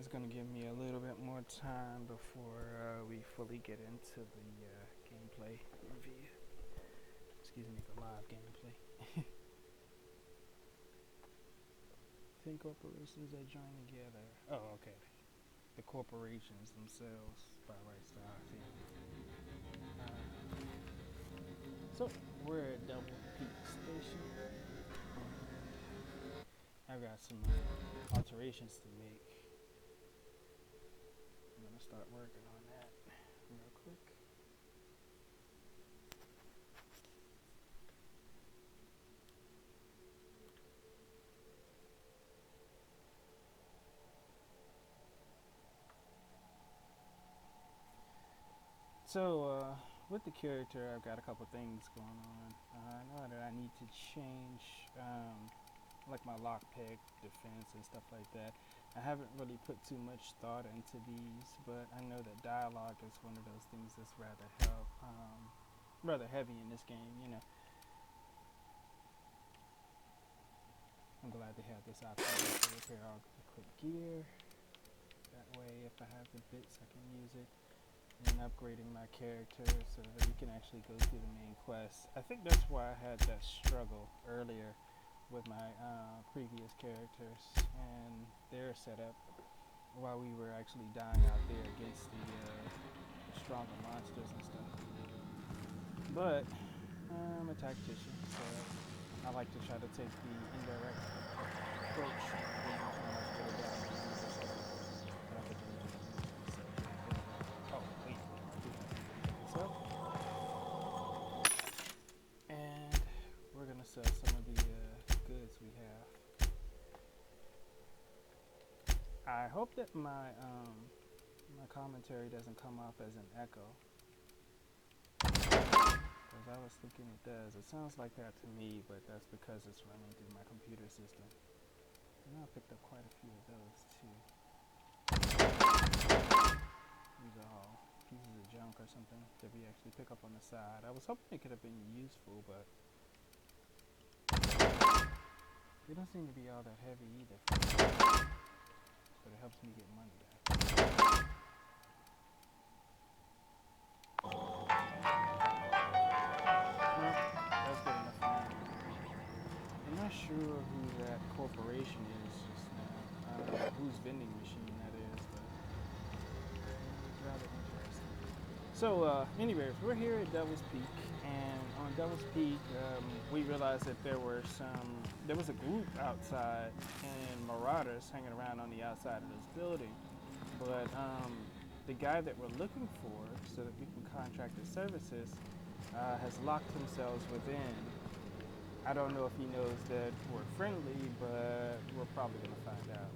It's going to give me a little bit more time before we fully get into the gameplay review. Excuse me, the live gameplay. 10 corporations that join together. Oh, okay. The corporations themselves by right style. So, we're at Double Peak Station. I've got some alterations to make. I'm going to start working on that real quick. So, with the character, I've got a couple things going on. I know that I need to change, like my lockpick, defense, and stuff like that. I haven't really put too much thought into these, but I know that dialogue is one of those things that's rather heavy in this game. You know, I'm glad they have this option to repair all equip gear. That way, if I have the bits, I can use it. And upgrading my character so that we can actually go through the main quest. I think that's why I had that struggle earlier with my previous characters and their setup while we were actually dying out there against the stronger monsters and stuff. But I'm a tactician, so I like to try to take the indirect approach. And we're gonna sell some of the goods we have. I hope that my commentary doesn't come off as an echo, because I was thinking it does. It sounds like that to me, but that's because it's running through my computer system. And I picked up quite a few of those too. These are all pieces of junk or something that we actually pick up on the side. I was hoping it could have been useful, but they don't seem to be all that heavy either. But it helps me get money back. That's good enough for me. I'm not sure who that corporation is just now. Whose vending machine that is, but it's rather interesting. So, anyways, we're here at Devil's Peak, and on Devil's Peak, we realized that there was a group outside and marauders hanging around on the outside of this building, but the guy that we're looking for, so that we can contract his services, has locked themselves within. I don't know if he knows that we're friendly, but we're probably going to find out.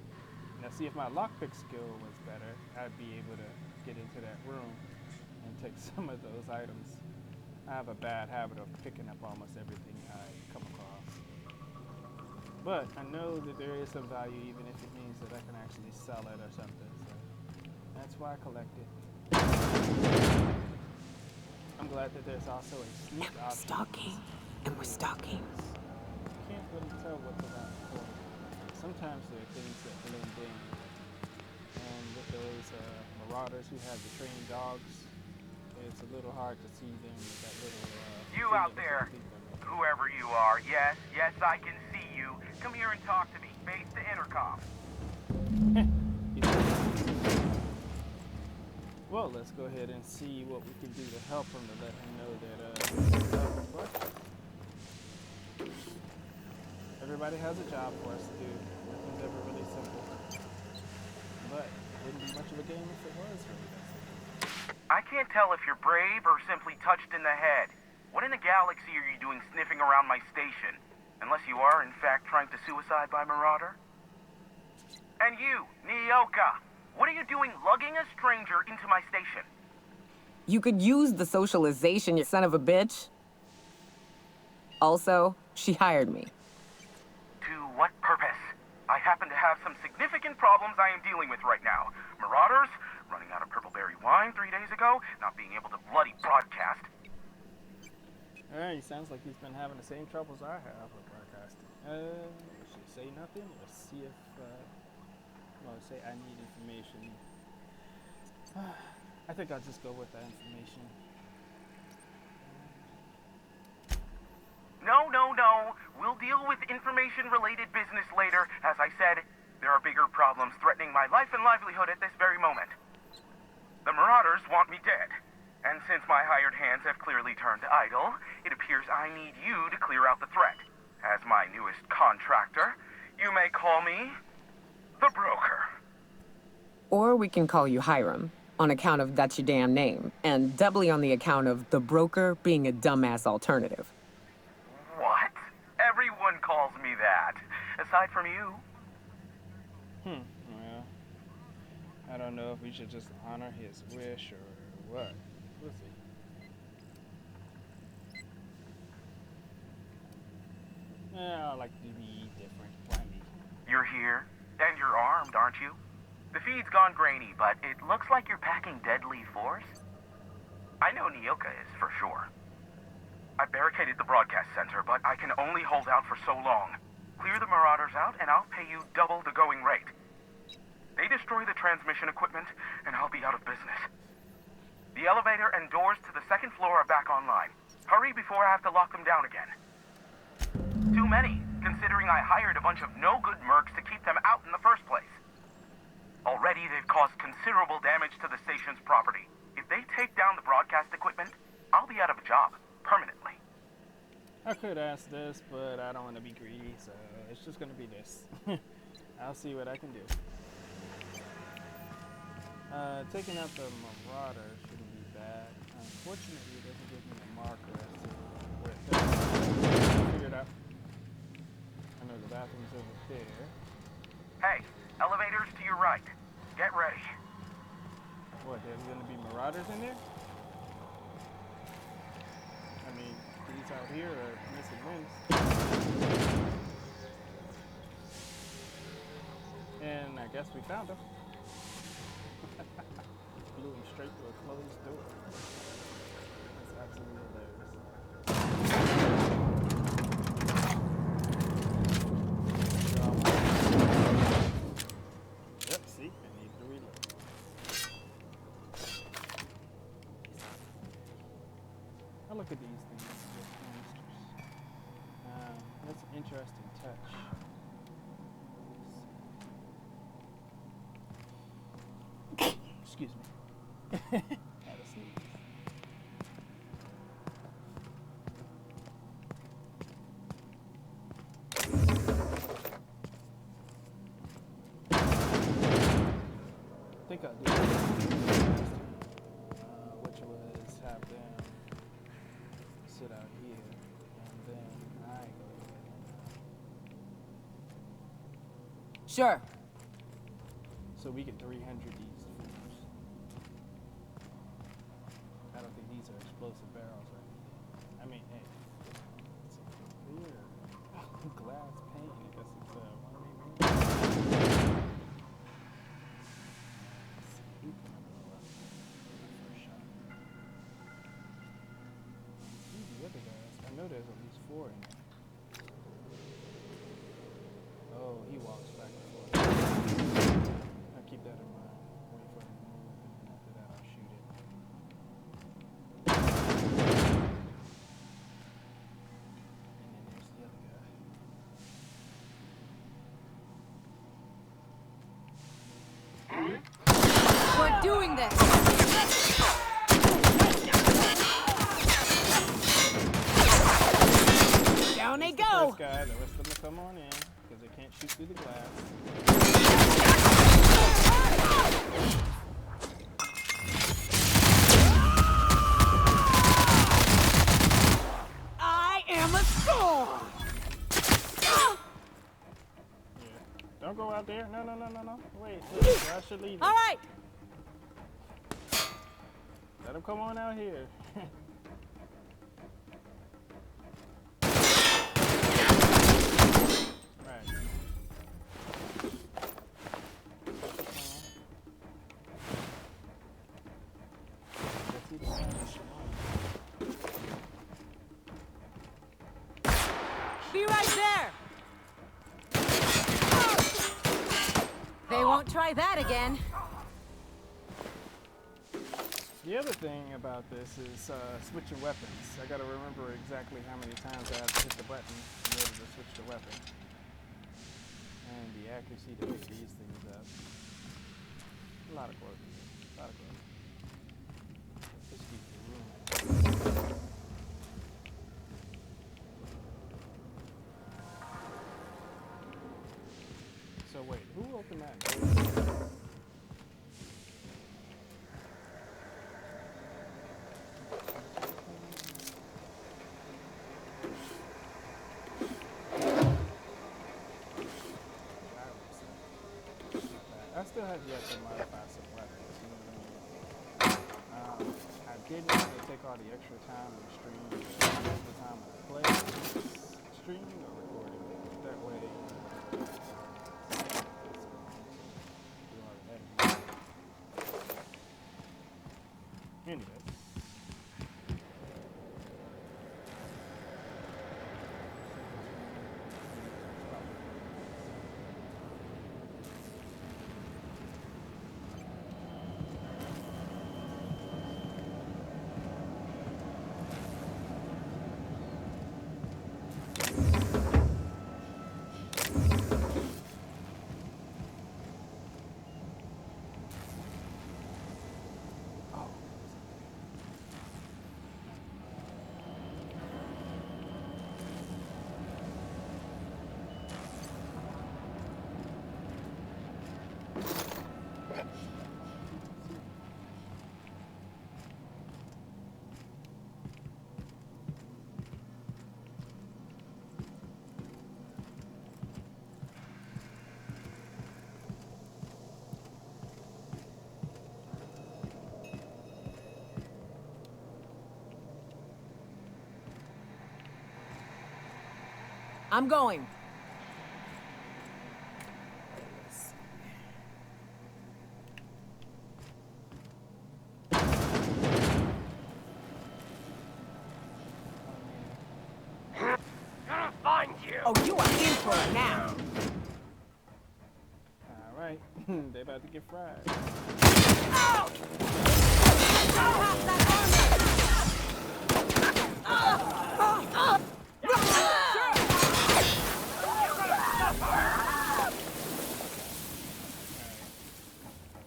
Now, see, if my lockpick skill was better, I'd be able to get into that room and take some of those items. I have a bad habit of picking up almost everything I come across. But I know that there is some value, even if it means that I can actually sell it or something. So that's why I collect it. I'm glad that there's also a sneak option. And we're stalking. You can't really tell what's around the corner. Sometimes there are things that blend in. And with those marauders who have the trained dogs, it's a little hard to see them with that little... You out there, whoever you are, yes, I can see you. Come here and talk to me, face the intercom. Well, let's go ahead and see what we can do to help him, to let him know that what? Everybody has a job for us to do. Nothing's ever really simple. But it wouldn't be much of a game if it was really that simple. I can't tell if you're brave or simply touched in the head. What in the galaxy are you doing sniffing around my station? Unless you are, in fact, trying to suicide by Marauder? And you, Nyoka, what are you doing lugging a stranger into my station? You could use the socialization, you son of a bitch. Also, she hired me. To what purpose? I happen to have some significant problems I am dealing with right now. Marauders, running out of purple-berry wine 3 days ago, not being able to bloody broadcast. Alright, sounds like he's been having the same troubles I have with broadcasting. Should I say nothing or see if Well, say I need information. I think I'll just go with that information. No, no, no. We'll deal with information-related business later. As I said, there are bigger problems threatening my life and livelihood at this very moment. The Marauders want me dead. And since my hired hands have clearly turned idle, it appears I need you to clear out the threat. As my newest contractor, you may call me the Broker. Or we can call you Hiram, on account of that's your damn name, and doubly on the account of the Broker being a dumbass alternative. What? Everyone calls me that. Aside from you. Well, I don't know if we should just honor his wish or what. We'll see. Yeah, I like to be different. Why me? You're here, and you're armed, aren't you? The feed's gone grainy, but it looks like you're packing deadly force. I know Nyoka is, for sure. I barricaded the broadcast center, but I can only hold out for so long. Clear the Marauders out, and I'll pay you double the going rate. They destroy the transmission equipment, and I'll be out of business. The elevator and doors to the second floor are back online. Hurry before I have to lock them down again. Too many, considering I hired a bunch of no-good mercs to keep them out in the first place. Already, they've caused considerable damage to the station's property. If they take down the broadcast equipment, I'll be out of a job, permanently. I could ask this, but I don't want to be greedy, so it's just going to be this. I'll see what I can do. Taking out the Marauder shouldn't be bad. Unfortunately, it doesn't give me a marker as to where it goes. Figure it out. I know the bathroom's over there. Hey, elevators to your right. Get ready. What, there's going to be Marauders in there? I mean, these out here are missing limbs. And I guess we found them. Blew him straight to a closed door. That's absolutely hilarious. Yep, see? I need to reload. I look at these things as just monsters. That's an interesting touch. Excuse me. Had a sneeze. I think I'll do it. Which was have them sit out here, and then I go ahead. Sure. So we get 300 these fools. I don't think these are explosive barrels or anything. I mean, hey, it's a clear glass pane. I guess it's one of the other guys. I know there's at least 4 in there. Oh, he walks back and forth. I'll keep that in mind. Wait for him to move, and then after that, I'll shoot it. And then there's the other guy. We're doing this! Down they The go! first guy, the rest of them will come on in, because they can't shoot through the glass. I am a storm! Yeah. Don't go out there. No. Wait, I should leave it. All right! Let him come on out here. Right. Let's see the damage. Be right there! They won't Won't try that again. The other thing about this is switching weapons. I gotta remember exactly how many times I have to hit the button in order to switch the weapon. And the accuracy to pick these things up. A lot of quirks. A lot of quirks. Let's keep the room. So wait, who opened that door? I still have yet to modify some weapons, you know what I mean? I didn't want to take all the extra time in the stream, the extra time when I play, streaming or recording. That way, do all the editing. Anyway. I'm going. Gonna find you. Oh, you are in for it now. All right, they about to get fried. Ow!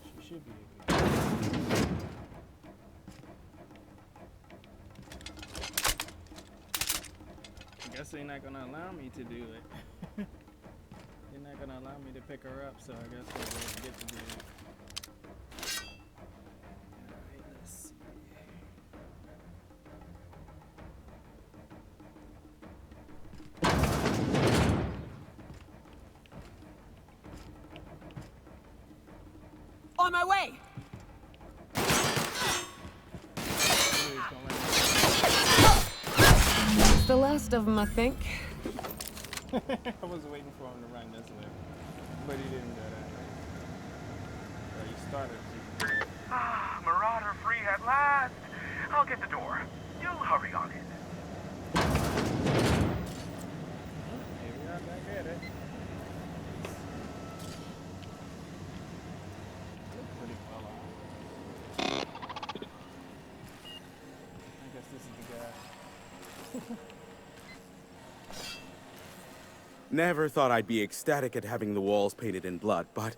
She should be able to. I guess they're not gonna allow me to do it. They're not gonna allow me to pick her up, so I guess we're gonna get to do it. Alright, let's see. On my way. The last of them, I think. I was waiting for him to run this way, but he didn't go that way. Well, he started to. Ah, Marauder free at last. I'll get the door. You hurry on in. Here we are back at it. Look pretty well on. I guess this is the guy. Never thought I'd be ecstatic at having the walls painted in blood, but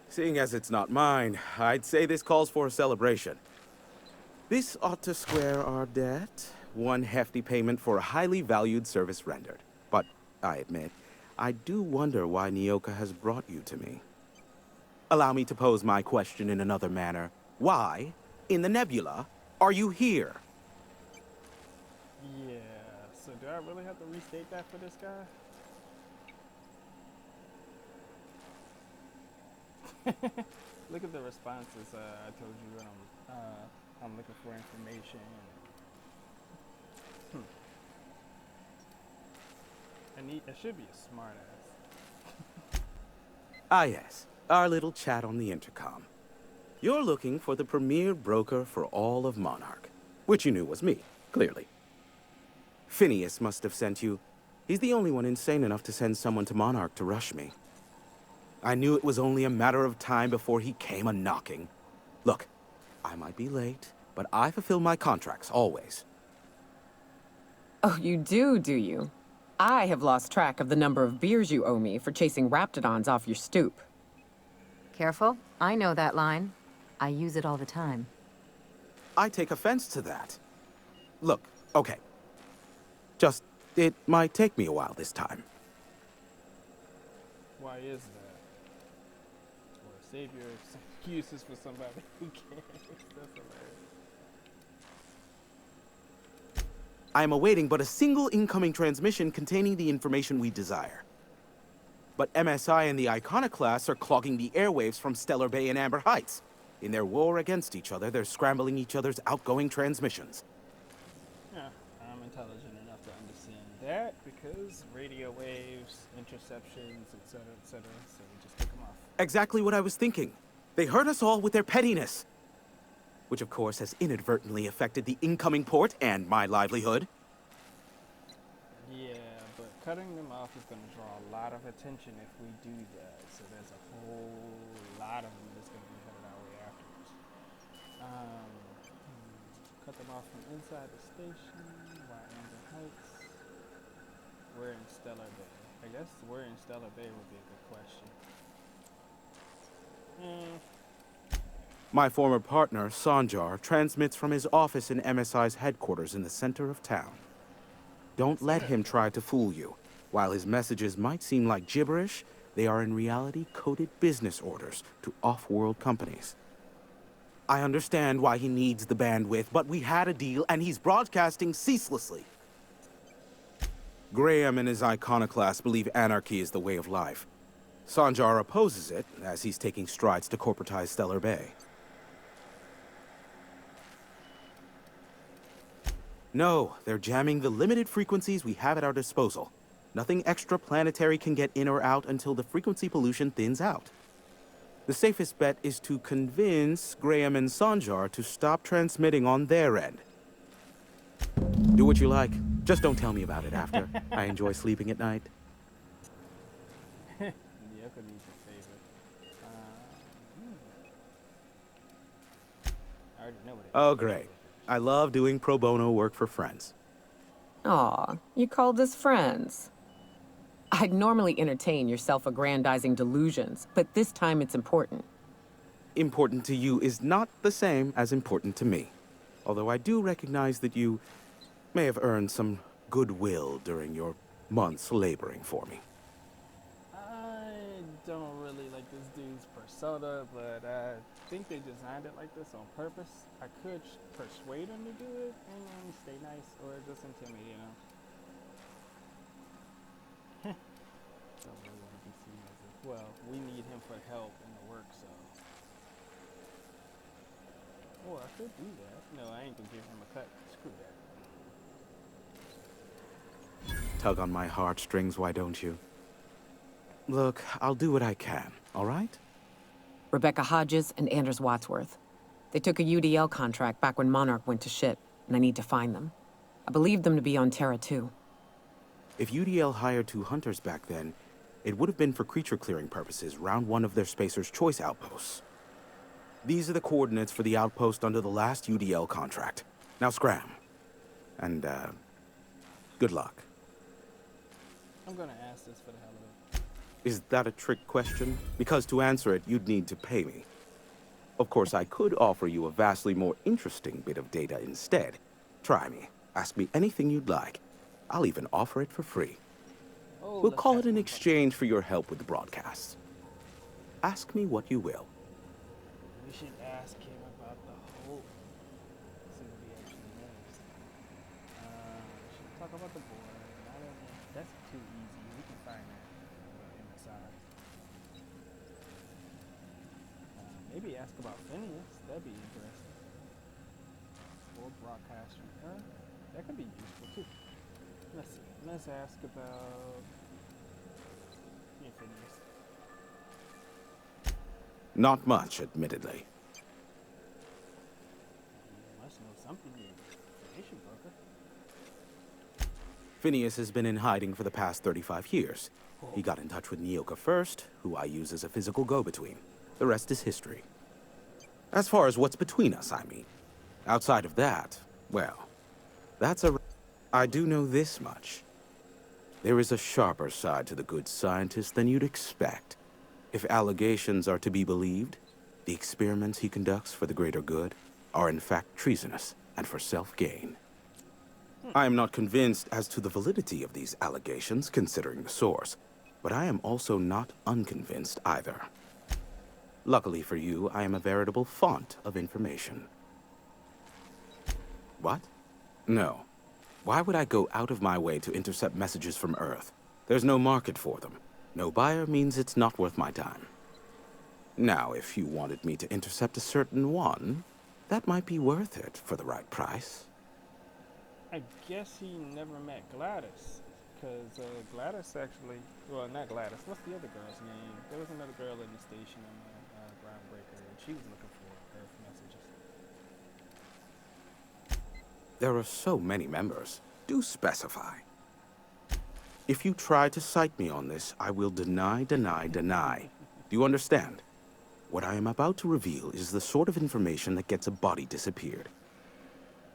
seeing as it's not mine, I'd say this calls for a celebration. This ought to square our debt. One hefty payment for a highly valued service rendered. But I admit, I do wonder why Nyoka has brought you to me. Allow me to pose my question in another manner. Why, in the nebula, are you here? Yeah, so do I really have to restate that for this guy? Look at the responses. I told you I'm looking for information. I should be a smart ass. Ah yes, our little chat on the intercom. You're looking for the premier broker for all of Monarch, which you knew was me, clearly. Phineas must have sent you. He's the only one insane enough to send someone to Monarch to rush me. I knew it was only a matter of time before he came a-knocking. Look, I might be late, but I fulfill my contracts, always. Oh, you do you? I have lost track of the number of beers you owe me for chasing raptidons off your stoop. Careful, I know that line. I use it all the time. I take offense to that. Look, okay. Just, it might take me a while this time. Why is that? Or save your excuses for somebody who cares. That's hilarious. I am awaiting but a single incoming transmission containing the information we desire. But MSI and the Iconoclasts are clogging the airwaves from Stellar Bay and Amber Heights. In their war against each other, they're scrambling each other's outgoing transmissions. Yeah, I'm intelligent enough to understand that because radio waves, interceptions, etc., so we just took them off. Exactly what I was thinking. They hurt us all with their pettiness. Which of course has inadvertently affected the incoming port and my livelihood. Yeah, but cutting them off is going to draw a lot of attention if we do that. So there's a whole lot of them that's going to be headed our way afterwards. Cut them off from inside the station. Why Amber Heights? We're in Stellar Bay. I guess where in Stellar Bay would be a good question. My former partner, Sanjar, transmits from his office in MSI's headquarters in the center of town. Don't let him try to fool you. While his messages might seem like gibberish, they are in reality coded business orders to off-world companies. I understand why he needs the bandwidth, but we had a deal and he's broadcasting ceaselessly. Graham and his iconoclasts believe anarchy is the way of life. Sanjar opposes it, as he's taking strides to corporatize Stellar Bay. No, they're jamming the limited frequencies we have at our disposal. Nothing extraplanetary can get in or out until the frequency pollution thins out. The safest bet is to convince Graham and Sanjar to stop transmitting on their end. Do what you like. Just don't tell me about it after. I enjoy sleeping at night. Yeah, I could use your favorite. I already know what it is. Oh, great. I love doing pro bono work for friends. Aw, you called us friends. I'd normally entertain your self-aggrandizing delusions, but this time it's important. Important to you is not the same as important to me. Although I do recognize that you may have earned some goodwill during your months laboring for me. I don't really like this dude's persona, but I think they designed it like this on purpose. I could persuade him to do it and stay nice, or just intimidate him. Don't really want to be seen as if, well, we need him for help in the work, so. Oh, I could do that. No, I ain't gonna give him a cut. Screw that. Tug on my heartstrings, why don't you? Look, I'll do what I can, all right? Rebecca Hodges and Anders Wadsworth. They took a UDL contract back when Monarch went to shit, and I need to find them. I believe them to be on Terra 2. If UDL hired 2 hunters back then, it would have been for creature clearing purposes, round one of their Spacer's Choice outposts. These are the coordinates for the outpost under the last UDL contract. Now scram. And, good luck. I'm gonna ask this for the hell of it. Is that a trick question? Because to answer it, you'd need to pay me. Of course, I could offer you a vastly more interesting bit of data instead. Try me. Ask me anything you'd like. I'll even offer it for free. Oh, We'll let's call ask it in him exchange for your help with the broadcasts. Ask me what you will. We should ask him about the whole. See what he actually knows. We should talk about the board. That's too easy. We can find that MSI. Maybe ask about Phineas. That'd be interesting. Or broadcast from her. That could be useful too. Let's see. Let's ask about Phineas. Not much, admittedly. You must know something. Information broker. Phineas has been in hiding for the past 35 years. He got in touch with Nyoka first, who I use as a physical go-between. The rest is history. As far as what's between us, I mean. Outside of that, well, that's a... I do know this much. There is a sharper side to the good scientist than you'd expect. If allegations are to be believed, the experiments he conducts for the greater good are in fact treasonous and for self-gain. I am not convinced as to the validity of these allegations, considering the source, but I am also not unconvinced either. Luckily for you, I am a veritable font of information. What? No. Why would I go out of my way to intercept messages from Earth? There's no market for them. No buyer means it's not worth my time. Now, if you wanted me to intercept a certain one, that might be worth it for the right price. I guess he never met Gladys, because Gladys actually, well, not Gladys, what's the other girl's name? There was another girl in the station on the Groundbreaker, and she was looking for Earth messages. There are so many members. Do specify. If you try to cite me on this, I will deny. Do you understand? What I am about to reveal is the sort of information that gets a body disappeared.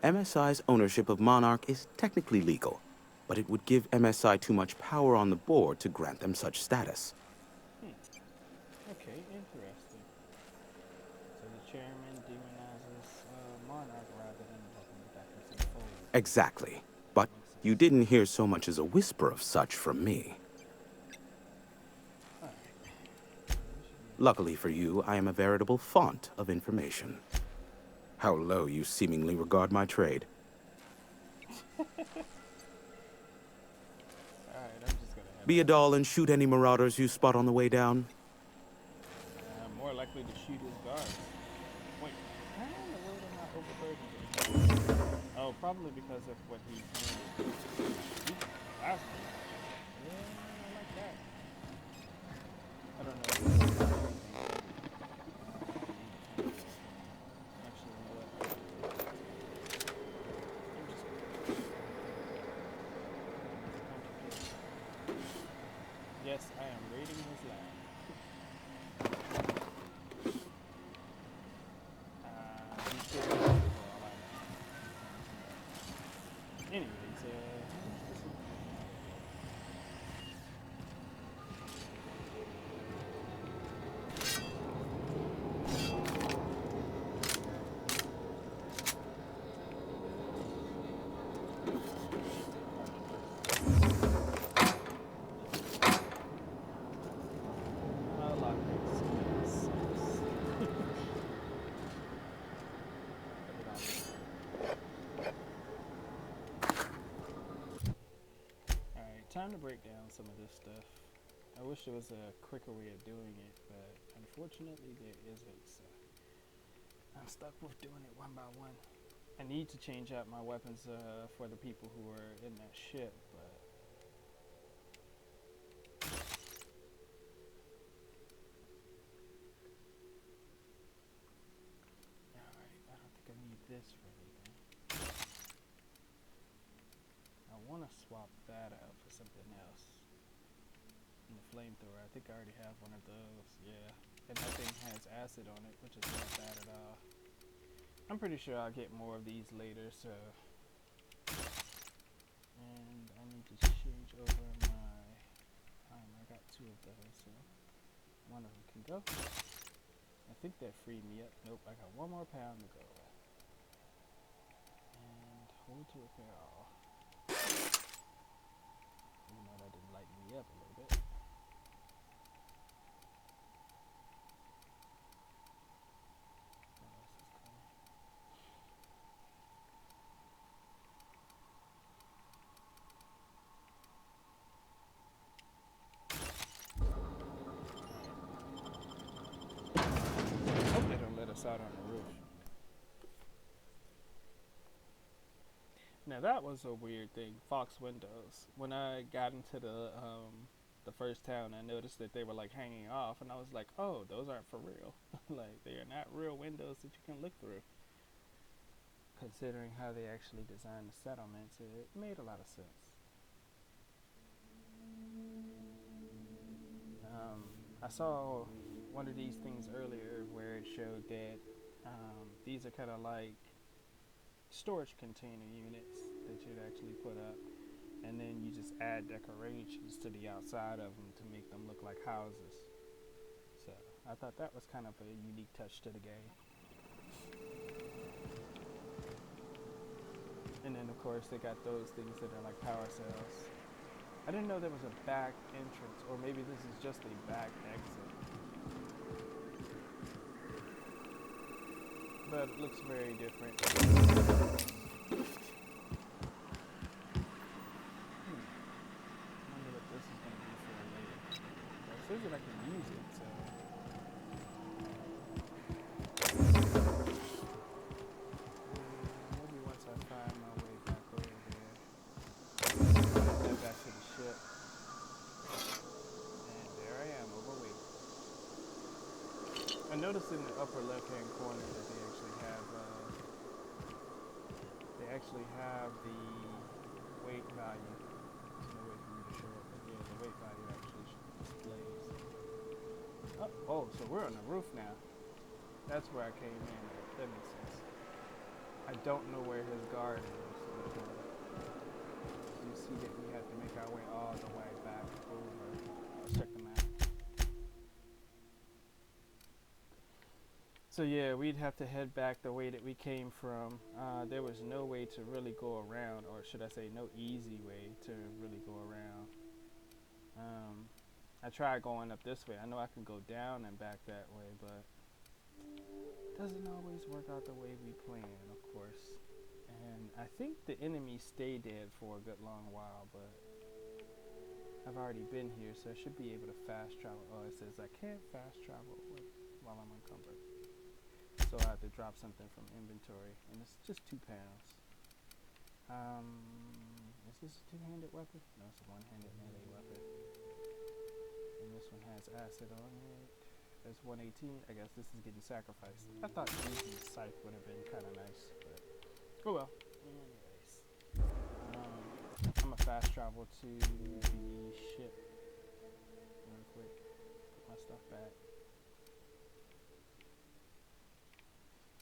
MSI's ownership of Monarch is technically legal, but it would give MSI too much power on the board to grant them such status. Okay, interesting. So the chairman demonizes Monarch rather than helping it back into the fold. Exactly. But you didn't hear so much as a whisper of such from me. Luckily for you, I am a veritable font of information. How low you seemingly regard my trade. Alright, I'm just gonna have Be a doll and shoot any marauders you spot on the way down. more likely to shoot his guards. Wait, how in the world am I overburdened? Oh, probably because of what he last week. Yeah, I like that. I don't know. Actually, you know what? Yes, I am raiding his land. He's still for all I know. Anyways, time to break down some of this stuff. I wish there was a quicker way of doing it, but unfortunately there isn't, so I'm stuck with doing it one by one. I need to change out my weapons for the people who are in that ship, but alright, I don't think I need this for anything. I want to swap that out for something else. And the flamethrower, I think I already have one of those, yeah. And that thing has acid on it, which is not bad at all. I'm pretty sure I'll get more of these later, so. And I need to change over my I got two of those, so one of them can go. I think that freed me up. Nope, I got one more pound to go. And hold to repair all. Even though that didn't lighten me up a little bit. Hope they don't let us out on the roof. Now that was a weird thing, Fox windows. When I got into the first town, I noticed that they were like hanging off, and I was like, oh, those aren't for real. Like, they are not real windows that you can look through. Considering how they actually designed the settlements, it made a lot of sense. I saw one of these things earlier where it showed that these are kind of like storage container units that you'd actually put up, and then you just add decorations to the outside of them to make them look like houses. So I thought that was kind of a unique touch to the game. And then of course they got those things that are like power cells. I didn't know there was a back entrance, or maybe this is just a back exit. But it looks very different. I wonder what this is going to be for later. Well, it says that I can use it, so. Maybe once I find my way back over there. Head back to the ship. And there I am, overweight. I noticed in the upper left-hand corner that they actually have the weight value. There's no way for me to show it, but yeah, the weight value actually displays. Oh, so we're on the roof now. That's where I came in. That makes sense. I don't know where his guard is. You see that we have to make our way all the way back over. Let's check the map. So yeah, we'd have to head back the way that we came from. There was no way to really go around, or should I say no easy way to really go around. I tried going up this way. I know I can go down and back that way, but it doesn't always work out the way we plan, of course. And I think the enemies stay dead for a good long while, but I've already been here, so I should be able to fast travel. Oh, it says I can't fast travel while I'm encumbered. So I have to drop something from inventory, and it's just 2 pounds. Is this a two-handed weapon? No, it's a one-handed melee weapon. And this one has acid on it. That's 118. I guess this is getting sacrificed. I thought using the scythe would have been kind of nice, but oh well. Anyways, I'm gonna fast travel to the ship real quick. Put my stuff back.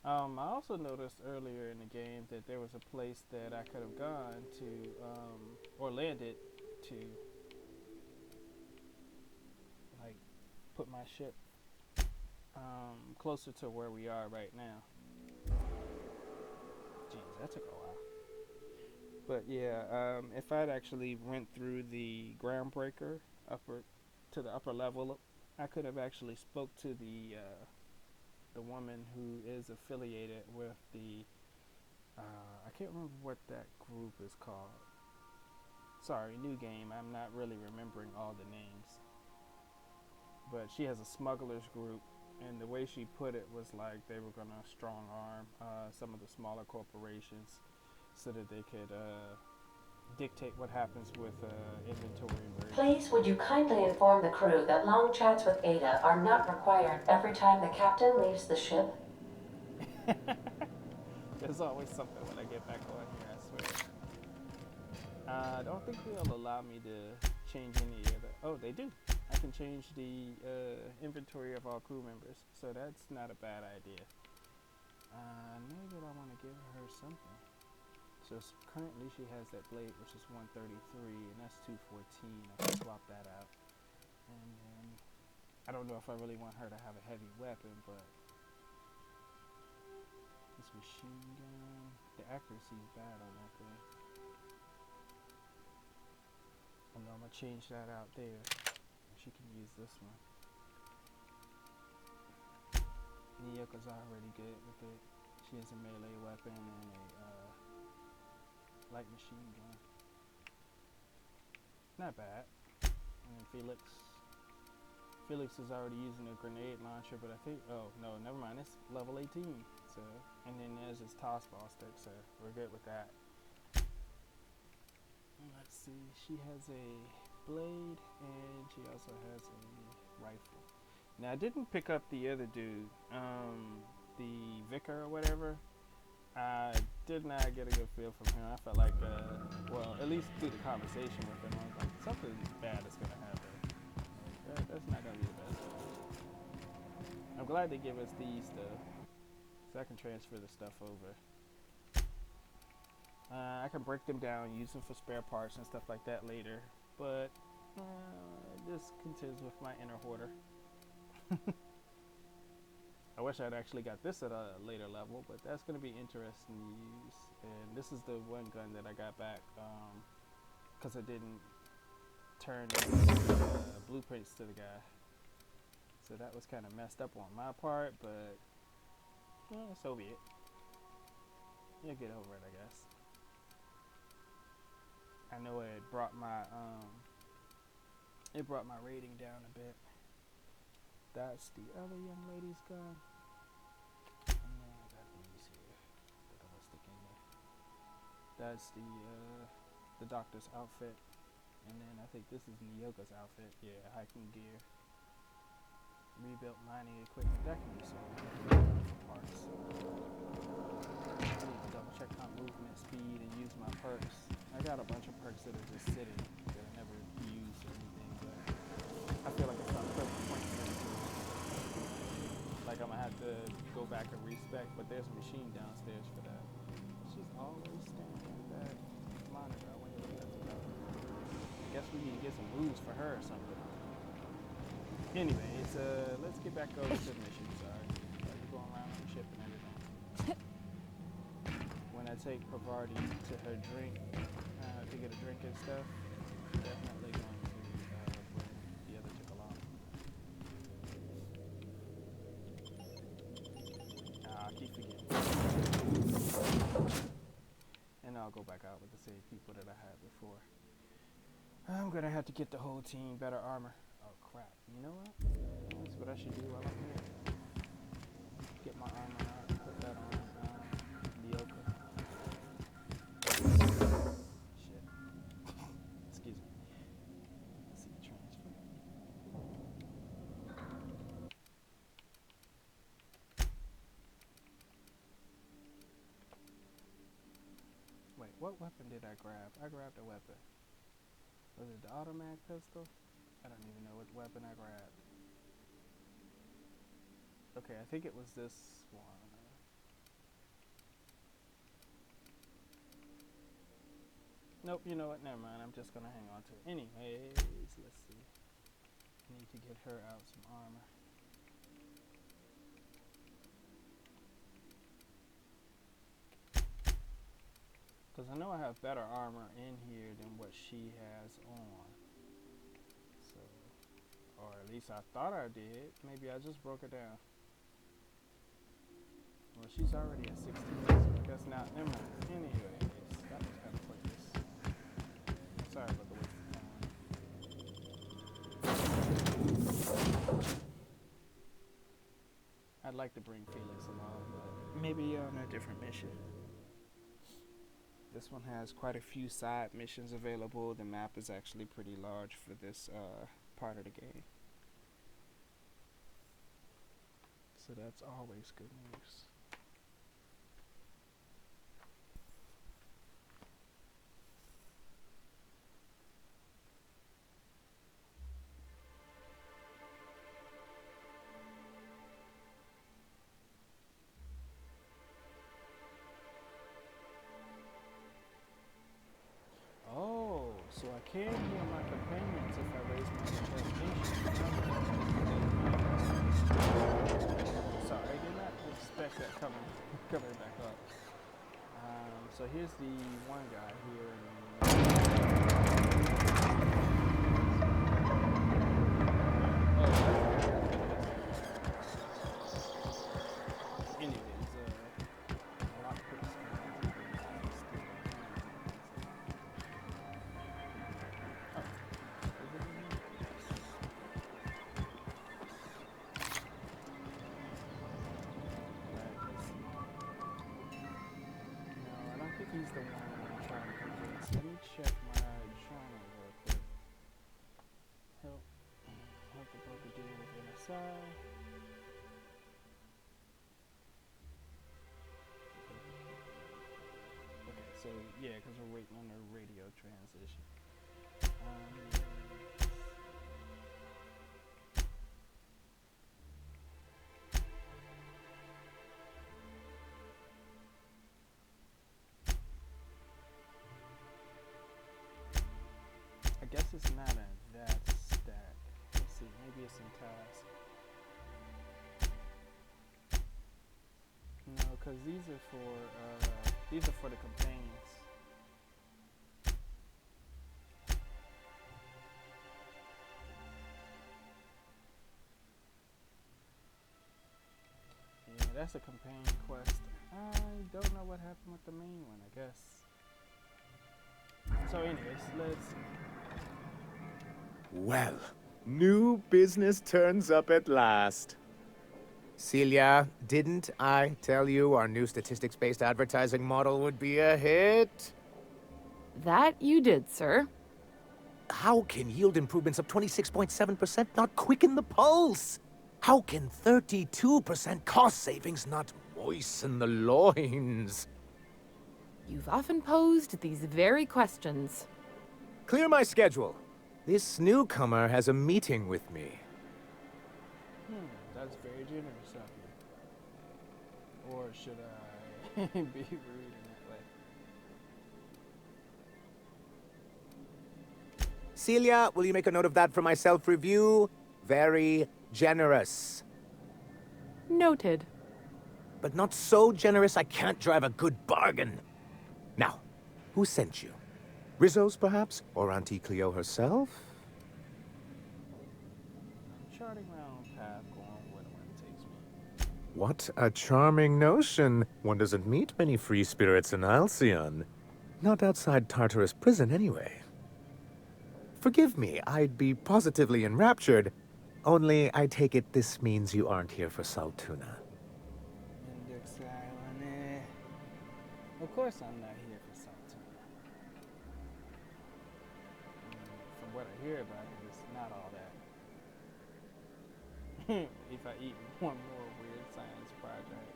I also noticed earlier in the game that there was a place that I could have gone to, or landed to, like, put my ship closer to where we are right now. Jeez, that took a while. But yeah, if I'd actually went through the groundbreaker to the upper level, I could have actually spoke to the woman who is affiliated with the I can't remember what that group is called. Sorry, new game. I'm not really remembering all the names. But she has a smugglers group, and the way she put it was like they were gonna strong arm some of the smaller corporations so that they could dictate what happens with inventory. Please, would you kindly inform the crew that long chats with Ada are not required every time the captain leaves the ship? There's always something when I get back on here, I swear. I don't think they'll allow me to change any of the... Oh, they do. I can change the inventory of all crew members, so that's not a bad idea. I know that I want to give her something. So currently she has that blade, which is 133, and that's 214. I can swap that out. And then I don't know if I really want her to have a heavy weapon, but this machine gun, the accuracy is bad on that thing. And I'm gonna change that out there. She can use this one. Nyoko's already good with it. She has a melee weapon and a light machine gun. Not bad. And then Felix is already using a grenade launcher, but I think, oh no, never mind, it's level 18. So, and then there's his toss ball stick, so we're good with that. Let's see, she has a blade and she also has a rifle. Now I didn't pick up the other dude, the vicar or whatever. I did not get a good feel from him. I felt like, well, at least through the conversation with him, I was like, something bad is gonna happen. Like, that's not gonna be the best. I'm glad they give us these though, so I can transfer the stuff over. I can break them down, use them for spare parts and stuff like that later, but this contends with my inner hoarder. I wish I'd actually got this at a later level, but that's going to be interesting to use. And this is the one gun that I got back because I didn't turn blueprints to the guy. So that was kind of messed up on my part, but so be it. You'll get over it, I guess. I know it brought my rating down a bit. That's the other young lady's gun. And then I got these here that I'm gonna stick in there. That's the doctor's outfit. And then I think this is Nyoka's outfit. Yeah, hiking gear. Rebuilt mining equipment. That can be sold for parts. I need to double check my movement speed and use my perks. I got a bunch of perks that are just sitting that I never use or anything, but I feel like it's not put points into it. Like I'm gonna have to go back and respec, but there's a machine downstairs for that. She's always staring at that monitor. I wonder what that's about. I guess we need to get some booze for her or something. Anyways, let's get back over to the mission. Sorry, we're going around on the ship and everything. When I take Pavardi to her drink, to get a drink and stuff, definitely going to bring the other chick along. I keep forgetting. And I'll go back out with the same people that I had before. I'm gonna have to get the whole team better armor. Oh crap, you know what? That's what I should do while I'm here. Get my armor out and put that on Nyoka. Shit. Excuse me. Let's see, transfer. Wait, what weapon did I grab? I grabbed a weapon. Was it the automatic pistol? I don't even know what weapon I grabbed. Okay, I think it was this one. Nope, you know what? Never mind. I'm just gonna hang on to it. Anyways, let's see. I need to get her out some armor. Because I know I have better armor in here than what she has on. So, or at least I thought I did. Maybe I just broke her down. Well, she's already at 16, so I guess not. Never mind. Anyways, that was kind of pointless. Sorry about the waste of time. I'd like to bring Felix along, but maybe on a different mission. This one has quite a few side missions available. The map is actually pretty large for this part of the game. So that's always good news. So I can heal my companions if I raise my infestation. Sorry, I did not expect that coming back up. So here's the one guy here. Anyways, a lot quick scan. He's the one I'm trying to convince. Let me check my journal real quick. Help the broker deal with NSI. Okay, so yeah, because we're waiting on the radio transition. it's not a that stack. Let's see, maybe it's in task. No, because these are for the companions. Yeah, that's a companion quest. I don't know what happened with the main one, I guess. So anyways, let's... Well, new business turns up at last. Celia, didn't I tell you our new statistics-based advertising model would be a hit? That you did, sir. How can yield improvements of 26.7% not quicken the pulse? How can 32% cost savings not moisten the loins? You've often posed these very questions. Clear my schedule. This newcomer has a meeting with me. That's very generous of you. Or should I be rude in that way? Celia, will you make a note of that for my self-review? Very generous. Noted. But not so generous I can't drive a good bargain. Now, who sent you? Rizzo's, perhaps? Or Auntie Cleo herself? I'm charting my own path, going where the wind takes me. What a charming notion. One doesn't meet many free spirits in Halcyon. Not outside Tartarus prison, anyway. Forgive me, I'd be positively enraptured. Only, I take it this means you aren't here for Saltuna. Index Island, eh. Of course I'm not here for Saltuna. From what I hear about it, it's not all that. If I eat one more weird science project.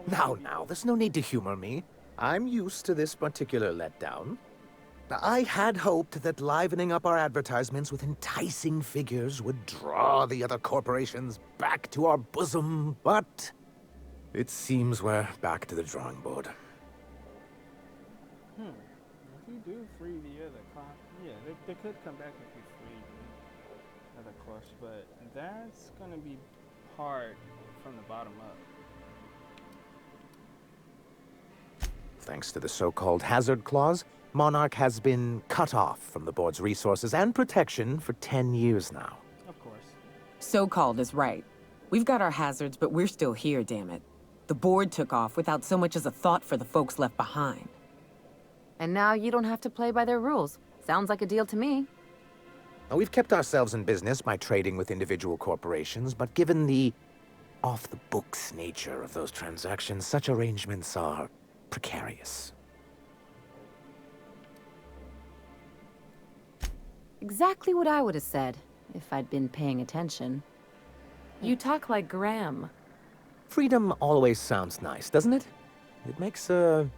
Now, there's no need to humor me. I'm used to this particular letdown. I had hoped that livening up our advertisements with enticing figures would draw the other corporations back to our bosom, but it seems we're back to the drawing board. If you do free the other class, yeah, they could come back if you free the other course, but that's gonna be hard from the bottom up. Thanks to the so-called hazard clause, Monarch has been cut off from the board's resources and protection for 10 years now. Of course. So-called is right. We've got our hazards, but we're still here, damn it. The board took off without so much as a thought for the folks left behind. And now you don't have to play by their rules. Sounds like a deal to me. Now, we've kept ourselves in business by trading with individual corporations, but given the off-the-books nature of those transactions, such arrangements are precarious. Exactly what I would have said, if I'd been paying attention. You talk like Graham. Freedom always sounds nice, doesn't it? It makes a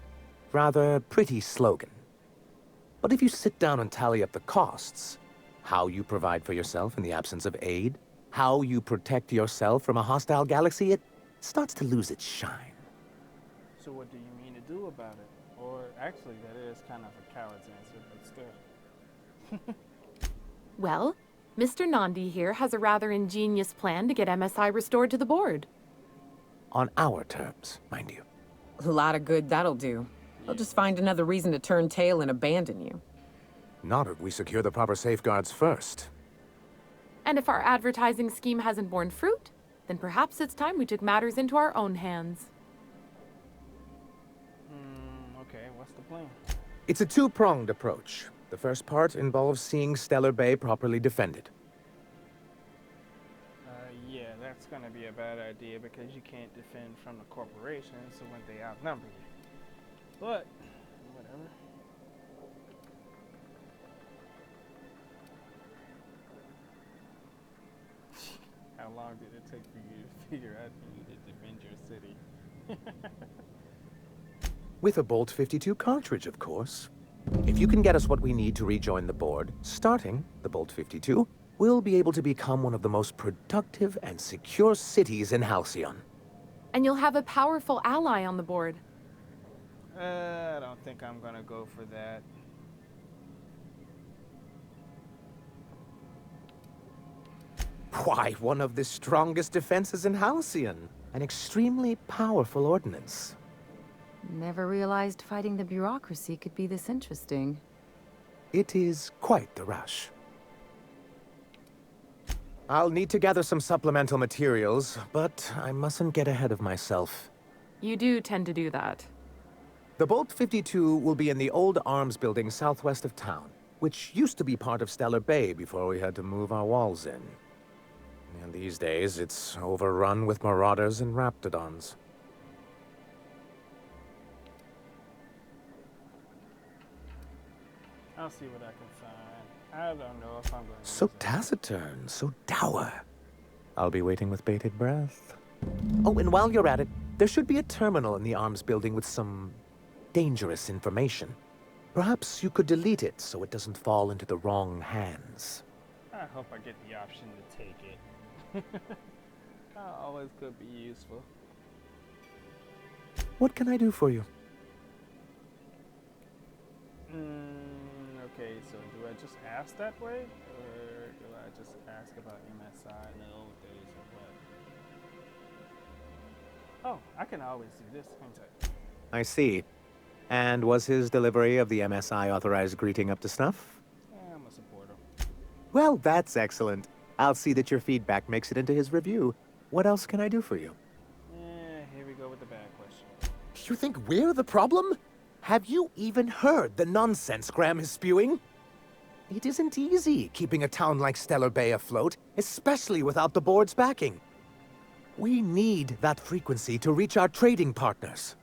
rather pretty slogan. But if you sit down and tally up the costs, how you provide for yourself in the absence of aid, how you protect yourself from a hostile galaxy, it starts to lose its shine. So what do you mean to do about it? Or actually, that is kind of a coward's answer, but still. Well, Mr. Nandi here has a rather ingenious plan to get MSI restored to the board. On our terms, mind you. A lot of good that'll do. They'll just find another reason to turn tail and abandon you. Not if we secure the proper safeguards first. And if our advertising scheme hasn't borne fruit, then perhaps it's time we took matters into our own hands. Okay, what's the plan? It's a two-pronged approach. The first part involves seeing Stellar Bay properly defended. Yeah, that's gonna be a bad idea because you can't defend from the corporation, so when they outnumber you. But, whatever. How long did it take for you to figure out you needed to defend your city? With a Bolt 52 cartridge, of course. If you can get us what we need to rejoin the board, starting the Bolt 52, we'll be able to become one of the most productive and secure cities in Halcyon. And you'll have a powerful ally on the board. I don't think I'm gonna go for that. Why, one of the strongest defenses in Halcyon. An extremely powerful ordnance. Never realized fighting the bureaucracy could be this interesting. It is quite the rush. I'll need to gather some supplemental materials, but I mustn't get ahead of myself. You do tend to do that. The Bolt 52 will be in the old arms building southwest of town, which used to be part of Stellar Bay before we had to move our walls in. And these days, it's overrun with marauders and raptidons. I'll see what I can find. I don't know if I'm going to So use it. taciturn, so dour. I'll be waiting with bated breath. Oh, and while you're at it, there should be a terminal in the arms building with some dangerous information. Perhaps you could delete it so it doesn't fall into the wrong hands. I hope I get the option to take it. Always could be useful. What can I do for you? Okay, so do I just ask that way? Or do I just ask about MSI in the old days or what? Oh, I can always do this, can't I? I see. And was his delivery of the MSI authorized greeting up to snuff? Yeah, I'm a supporter. Well, that's excellent. I'll see that your feedback makes it into his review. What else can I do for you? Yeah, here we go with the bad question. You think we're the problem? Have you even heard the nonsense Graham is spewing? It isn't easy keeping a town like Stellar Bay afloat, especially without the board's backing. We need that frequency to reach our trading partners.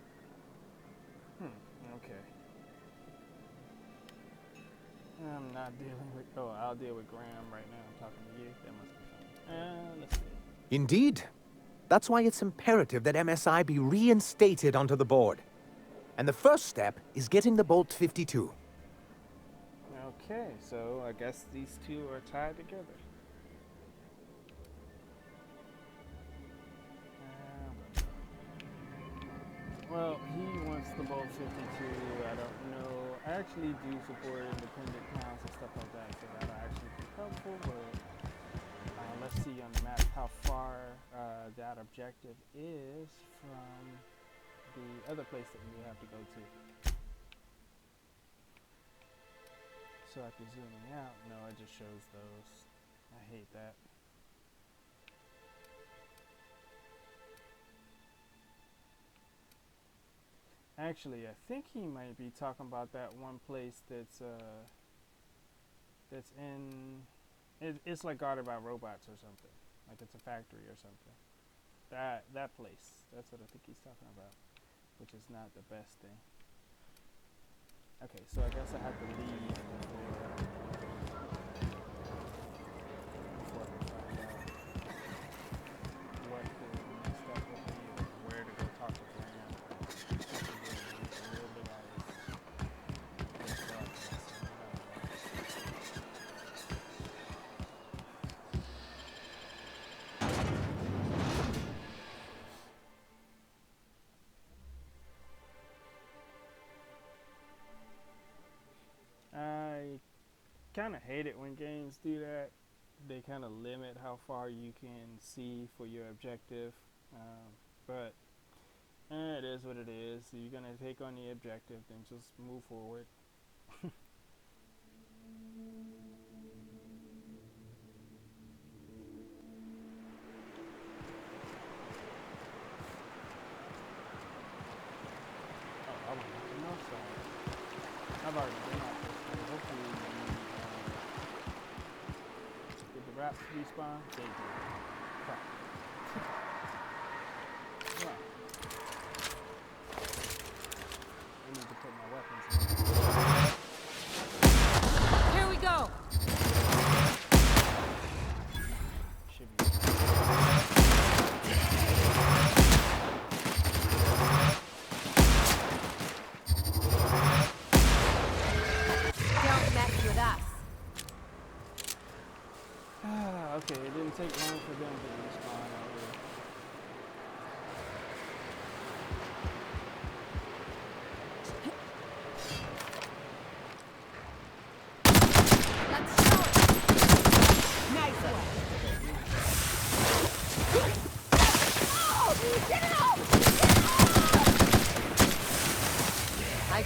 Okay. I'm not dealing with... Oh, I'll deal with Graham right now. I'm talking to you. That must be fun. Let's see. Indeed. That's why it's imperative that MSI be reinstated onto the board. And the first step is getting the Bolt 52. Okay, so I guess these two are tied together. Well, he wants the Bolt 52. I don't know. I actually do support independent towns and stuff like that, so that'll actually be helpful. But let's see on the map how far that objective is from the other place that we have to go to. So after zooming out, no, it just shows those. I hate that. Actually, I think he might be talking about that one place that's in, it's like guarded by robots or something. Like it's a factory or something. That place. That's what I think he's talking about, which is not the best thing. Okay, so I guess I have to leave before I can find out what the next step will be or where to go talk to Graham. I kind of hate it when games do that. They kind of limit how far you can see for your objective, but it is what it is. If you're gonna take on the objective, then just move forward. Oh, I went out the north side. I've already been out this way. Hopefully, did the rats respawn? They did. Crap. Come on. I need to put my weapons in. Here we go. Should be. Don't mess with us. Okay, it didn't take long for them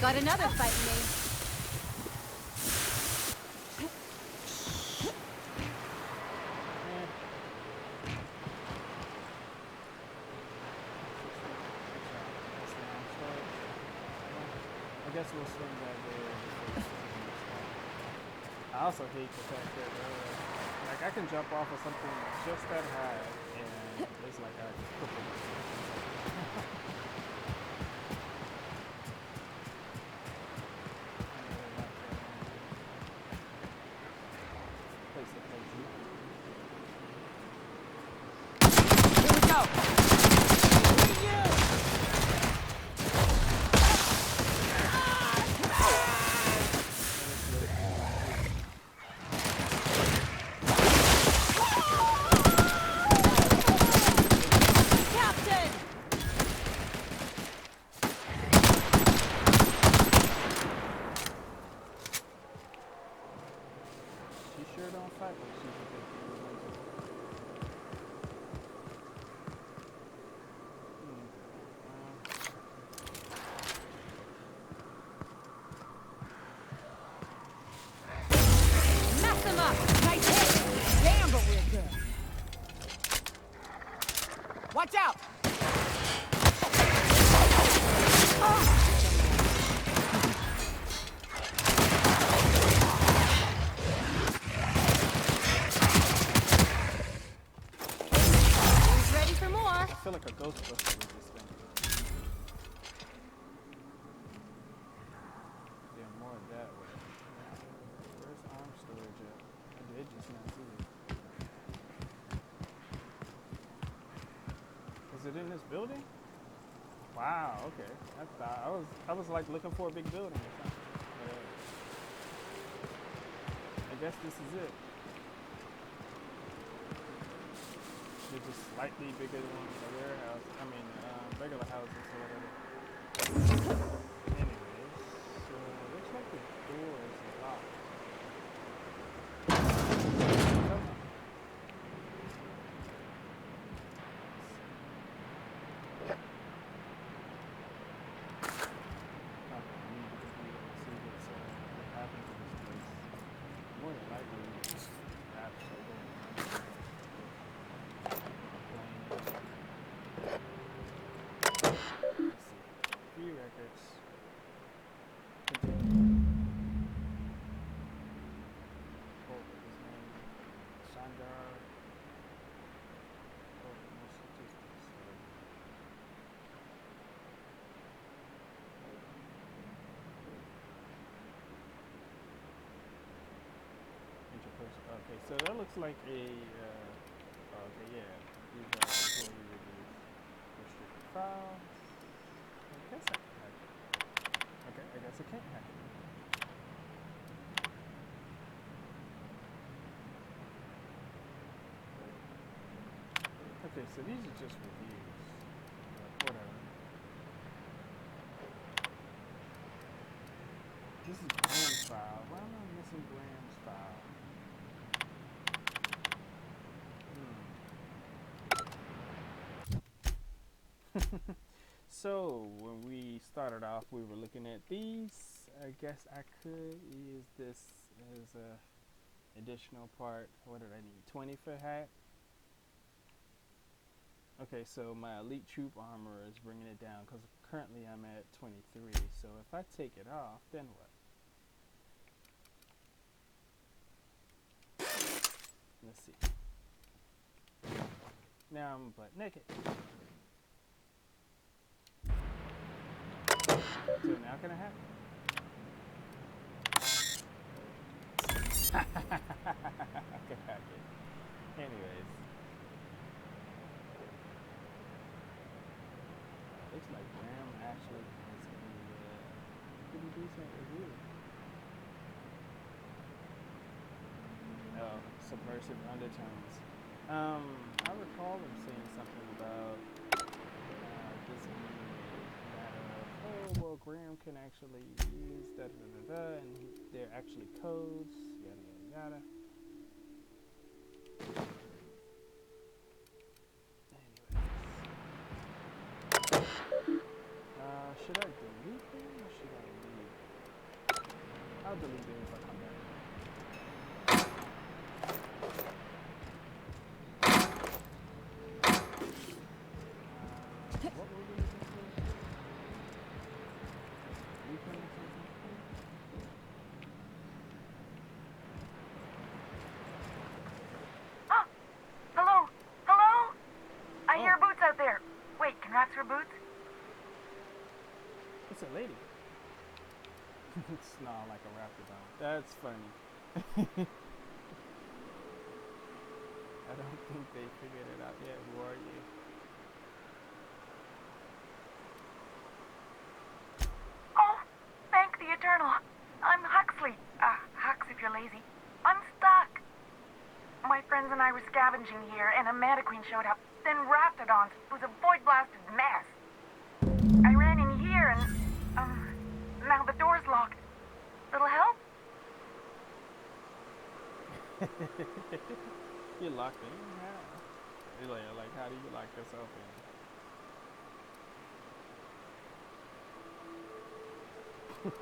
Got another fighting me. I guess we'll swing that way. I also hate the fact that like I can jump off of something just that high and it's like I just cripple myself. Watch out! Who's ready for more? I feel like a Ghostbuster with this thing. Yeah, more of that way. Where's arm storage at? I did just not see it. Is it in this building? Wow, okay. I thought I was like looking for a big building or something. I guess this is it. It's just slightly bigger than a warehouse. I mean, regular houses or whatever. Anyways, so it looks like the door is locked. Come on. Okay, so that looks like a, okay, yeah, these are employee reviews. Restricted files. I guess I can hack it. Okay, I guess I can't hack it. Okay, so these are just reviews. Whatever. This is Graham's file. Why am I missing Graham's file? So when we started off, we were looking at these. I guess I could use this as a additional part. What did I need? 20 for hack. Okay, so my elite troop armor is bringing it down because currently I'm at 23. So if I take it off, then what? Let's see. Now I'm butt naked. So now can I hack it? I can hack it. Anyways. Looks like Graham actually has a pretty decent review. Oh, subversive undertones. I recall them saying something about this being a matter of, oh, well, Graham can actually use da-da-da-da-da, and they're actually codes, yada, yada, yada. Anyways. Should I delete them or should I leave I'll delete it if I come back. What were we looking for? Blueprint or something? Oh, hello, hello? I hear boots out there. Wait, can rats wear boots? It's a lady. Snarl like a raptidon. That's funny. I don't think they figured it out yet. Who are you? Oh, thank the Eternal. I'm Huxley. Hux if you're lazy. I'm stuck. My friends and I were scavenging here, and a Manta Queen showed up. Then Raptidons. It was a void-blasted mess. I ran in here, and, now the door's locked. Little help? You're locked in? How? Like, how do you lock yourself in?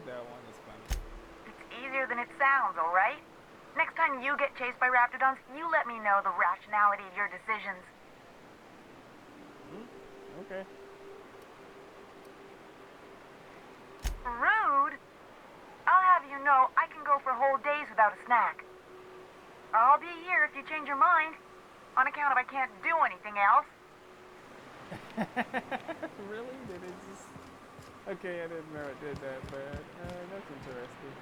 That one is funny. It's easier than it sounds, all right? Next time you get chased by Raptidons, you let me know the rationality of your decisions. Okay. Rude? I'll have you know I can go for whole days without a snack. I'll be here if you change your mind, on account of I can't do anything else. Really? Did it just... Okay, I didn't know it did that, but that's interesting.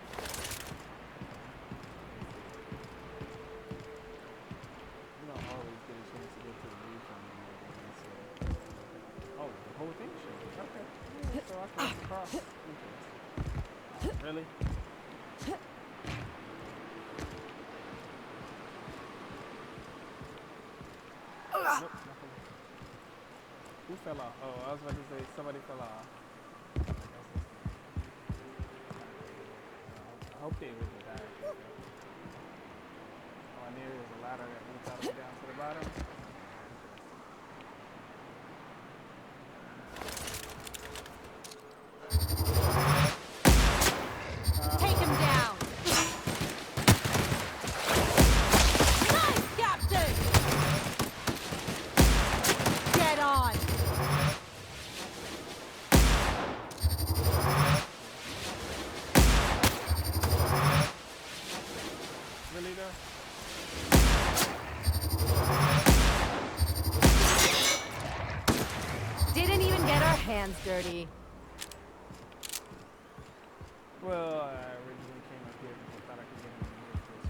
You don't always get a chance to get to the view from the movie, so... Oh, the whole thing should. Okay. Yeah, so I can walk across. Interesting. Really? Nope, nothing. Who fell off? Oh, I was about to say somebody fell off. I hope they really died. Oh, and there is a ladder that leads all the way down to the bottom. Take him down! Nice, Captain! Get on! Really though? Didn't even get our hands dirty. Well, I originally came up here because I thought I could get in the this way.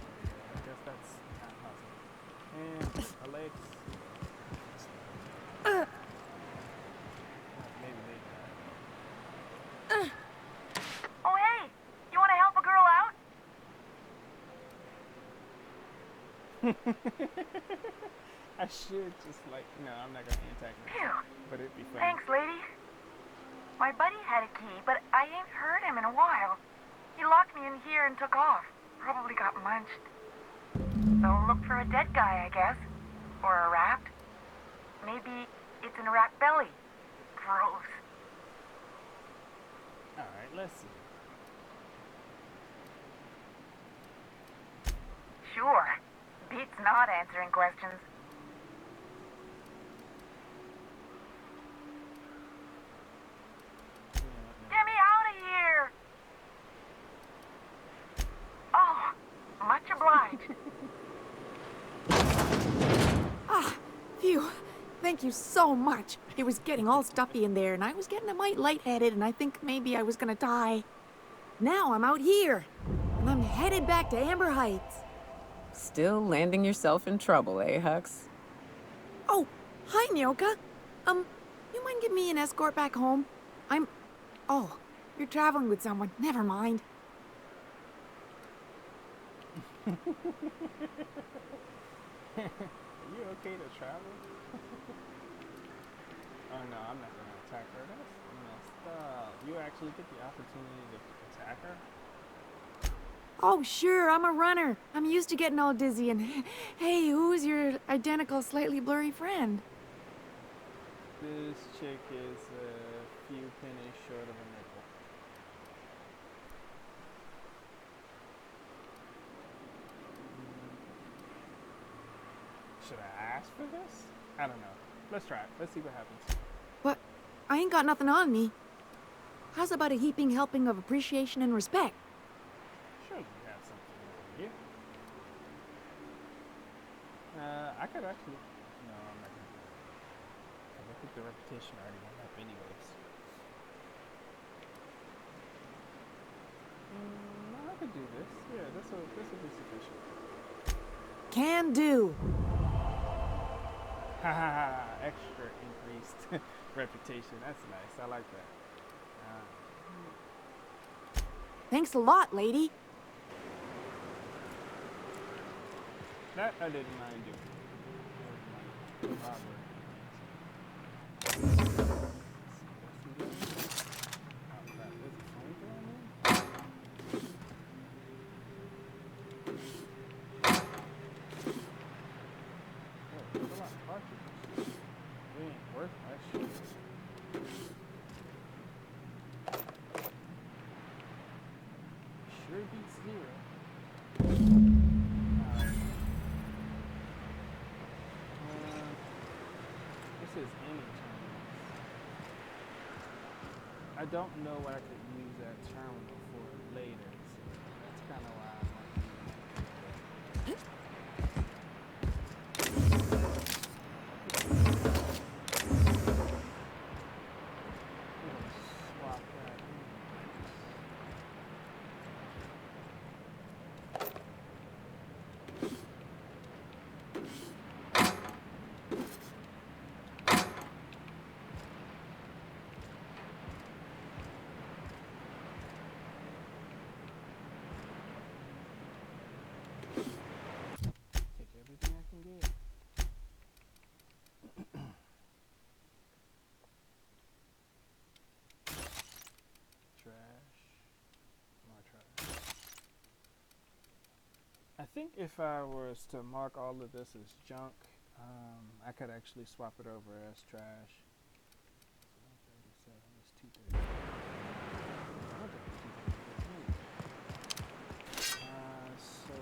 I guess that's not possible. And my legs. Maybe they died. Oh, hey! You want to help a girl out? I should just like, no, I'm not gonna attack her, Phew. but it'd be funny. Thanks, lady. My buddy had a key, but I ain't heard him in a while. He locked me in here and took off. Probably got munched. So look for a dead guy, I guess. Or a rat. Maybe it's in a rat belly. Gross. Alright, let's see. Sure. Beats not answering questions. Get me out of here! Oh, much obliged. Ah, phew. Thank you so much. It was getting all stuffy in there, and I was getting a mite lightheaded, and I think maybe I was gonna die. Now I'm out here, and I'm headed back to Amber Heights. Still landing yourself in trouble, eh, Hux? Oh, hi, Nyoka. You mind giving me an escort back home? Oh, you're traveling with someone. Never mind. Are you okay to travel? Oh no, I'm not gonna attack her. That's messed up. You actually get the opportunity to attack her? Oh, sure, I'm a runner. I'm used to getting all dizzy, and hey, who's your identical, slightly blurry friend? This chick is a few pennies short of a nickel. ask for this? I don't know. Let's try it. Let's see what happens. But I ain't got nothing on me. How's about a heaping helping of appreciation and respect? Sure, you have something over here. I could actually. No, I'm not gonna do it. 'Cause I think the reputation already went up anyways. No, I could do this. Yeah, this will be sufficient. Can do. Haha, extra increased reputation. That's nice. I like that. Thanks a lot, lady. That I didn't mind doing. Sure beats zero. This is any terminal. I don't know what I could use that terminal for later, so that's kind of why I'm swap that in. Take everything I can get. Trash. More trash. I think if I was to mark all of this as junk, I could actually swap it over as trash. So 137 is 230. So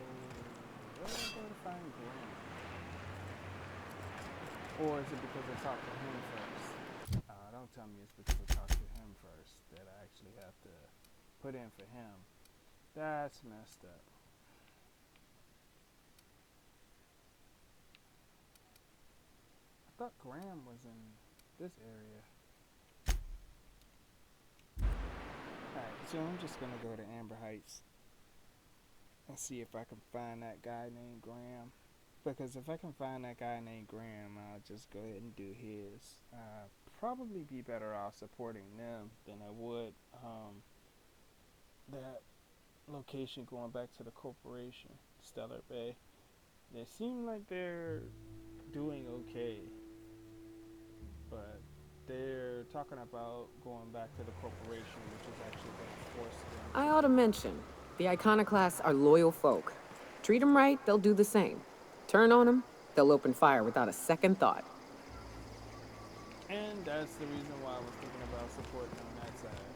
where do I go to find Graham? Or is it because I talked to him first? Don't tell me it's because I talked to him first that I actually have to put in for him. That's messed up. I thought Graham was in this area. Alright, so I'm just gonna go to Amber Heights and see if I can find that guy named Graham. Because if I can find that guy named Graham, I'll just go ahead and do his. Probably be better off supporting them than I would that location going back to the corporation, Stellar Bay. They seem like they're doing okay, but they're talking about going back to the corporation, which is actually going to force them. I ought to mention, the Iconoclasts are loyal folk. Treat them right, they'll do the same. Turn on them, they'll open fire without a second thought. And that's the reason why I was thinking about supporting on that side.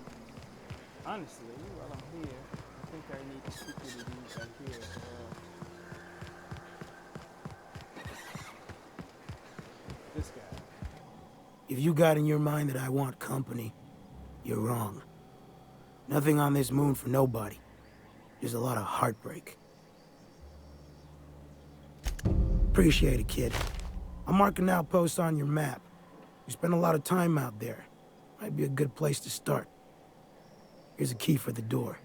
Honestly, while I'm here, I think I need to speak to the dudes back here as well. This guy. If you got in your mind that I want company, you're wrong. Nothing on this moon for nobody. There's a lot of heartbreak. Appreciate it, kid. I'm marking an outpost on your map. You spend a lot of time out there. Might be a good place to start. Here's a key for the door.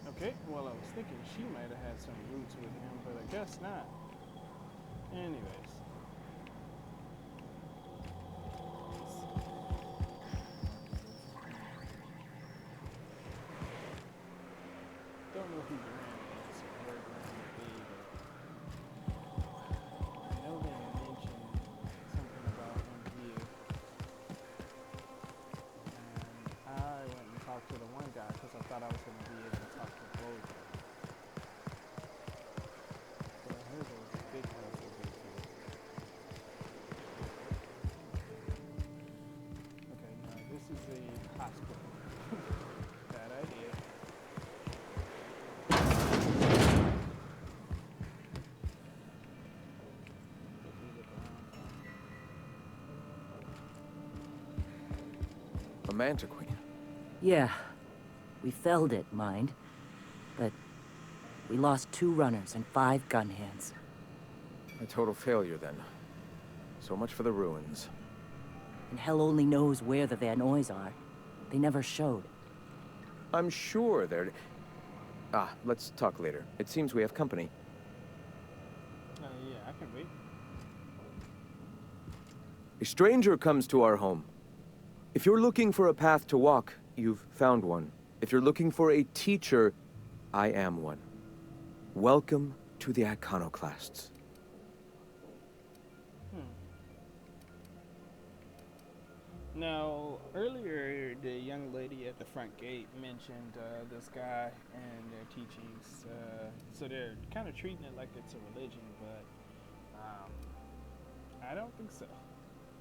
Okay, well, I was thinking she might have had some roots with him, but I guess not. Anyways. Don't know who Graham is or where Graham would be, but I know they mentioned something about him here. And I went and talked to the one guy because I thought I was going to be able to talk to both of them. So I heard there was a big house over here. Okay, now this is a hospital. Bad idea. mantiquine. Yeah. We felled it, mind. But we lost 2 runners and 5 gun hands. A total failure, then. So much for the ruins. And hell only knows where the Van Oys are. They never showed. I'm sure they're... Ah, let's talk later. It seems we have company. Yeah, I can wait. A stranger comes to our home. If you're looking for a path to walk, you've found one. If you're looking for a teacher, I am one. Welcome to the Iconoclasts. Now, earlier, the young lady at the front gate mentioned this guy and their teachings. So they're kind of treating it like it's a religion, but I don't think so.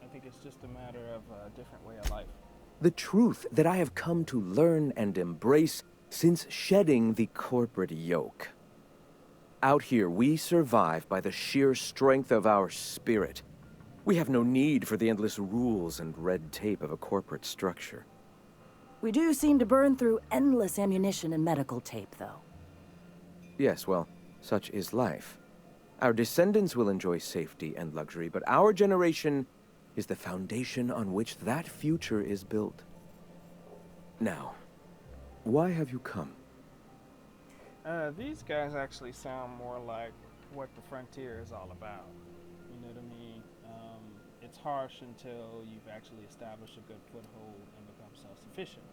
I think it's just a matter of a different way of life. The truth that I have come to learn and embrace since shedding the corporate yoke. Out here, we survive by the sheer strength of our spirit. We have no need for the endless rules and red tape of a corporate structure. We do seem to burn through endless ammunition and medical tape, though. Yes, well, such is life. Our descendants will enjoy safety and luxury, but our generation is the foundation on which that future is built. Now, why have you come? These guys actually sound more like what the frontier is all about. You know what I mean? It's harsh until you've actually established a good foothold and become self-sufficient.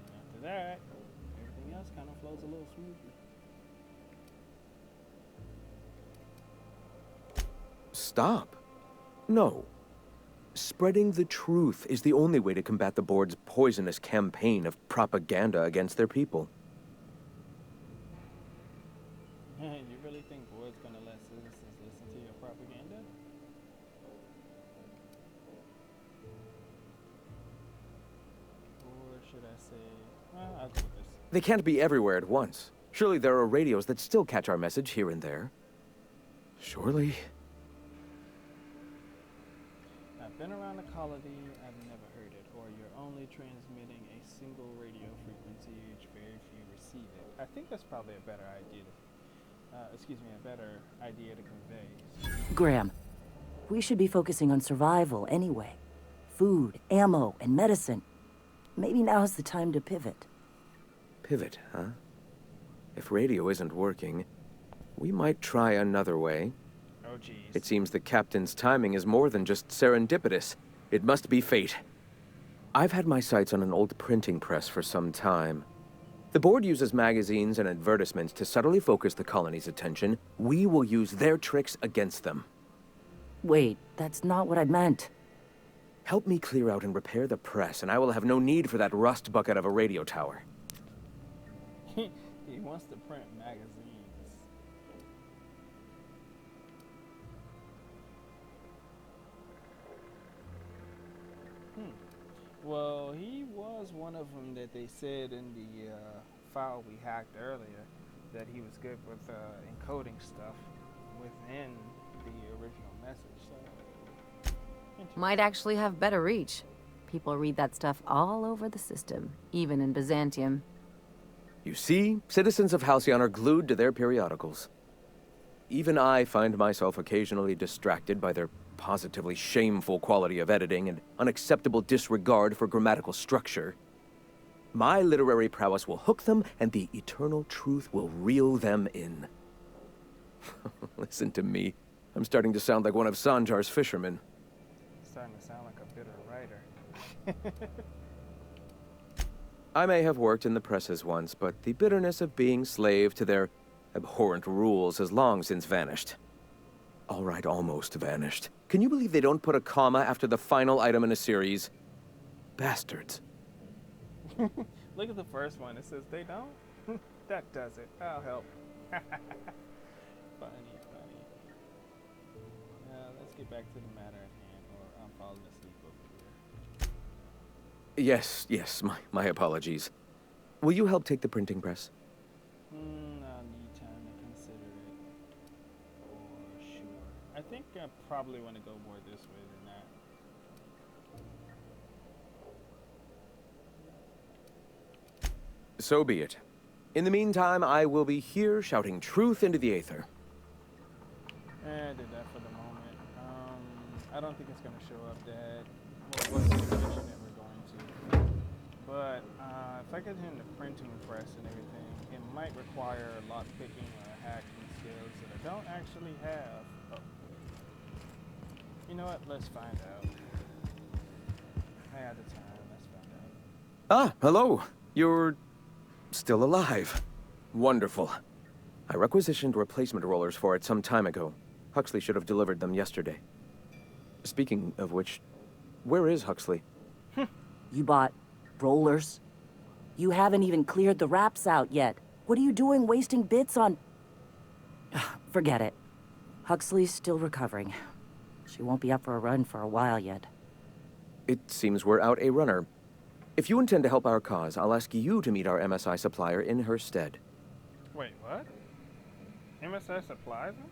And after that, everything else kind of flows a little smoothly. Stop. No. Spreading the truth is the only way to combat the board's poisonous campaign of propaganda against their people. You really think board's gonna let citizens listen to your propaganda? Or should I say, well, I'll go with this. They can't be everywhere at once. Surely there are radios that still catch our message here and there. Surely. I've been around the colony, I've never heard it, or you're only transmitting a single radio frequency, which very few receive it. I think that's probably a better idea to convey. Graham, we should be focusing on survival anyway. Food, ammo, and medicine. Maybe now's the time to pivot. Pivot, huh? If radio isn't working, we might try another way. Oh, geez. It seems the captain's timing is more than just serendipitous. It must be fate. I've had my sights on an old printing press for some time. The board uses magazines and advertisements to subtly focus the colony's attention. We will use their tricks against them. Wait, that's not what I meant. Help me clear out and repair the press, and I will have no need for that rust bucket of a radio tower. He wants to print magazines. Well, he was one of them that they said in the file we hacked earlier that he was good with encoding stuff within the original message. So, Might actually have better reach. People read that stuff all over the system, even in Byzantium. You see, citizens of Halcyon are glued to their periodicals. Even I find myself occasionally distracted by their positively shameful quality of editing and unacceptable disregard for grammatical structure. My literary prowess will hook them, and the eternal truth will reel them in. Listen to me. I'm starting to sound like one of Sanjar's fishermen. Starting to sound like a bitter writer. I may have worked in the presses once, but the bitterness of being slave to their abhorrent rules has long since vanished. All right, almost vanished. Can you believe they don't put a comma after the final item in a series? Bastards. Look at the first one. It says they don't. That does it. I'll help. Funny. Let's get back to the matter at hand, or I'm falling asleep over here. Yes, my apologies. Will you help take the printing press? I'll need time to consider it. For sure. I think I probably want to go more this way than that. So be it. In the meantime, I will be here shouting truth into the aether. I did that for the moment. I don't think it's going to show up that what's the condition that we're going to. But if I get him the printing press and everything, it might require lock picking or hacking skills that I don't actually have. Oh. You know what? Let's find out. I had the time. Let's find out. Ah, hello. You're still alive. Wonderful. I requisitioned replacement rollers for it some time ago. Huxley should have delivered them yesterday. Speaking of which, where is Huxley? You bought rollers? You haven't even cleared the wraps out yet. What are you doing wasting bits on... Forget it. Huxley's still recovering. She won't be up for a run for a while yet. It seems we're out a runner. If you intend to help our cause, I'll ask you to meet our MSI supplier in her stead. Wait, what? MSI supplies them?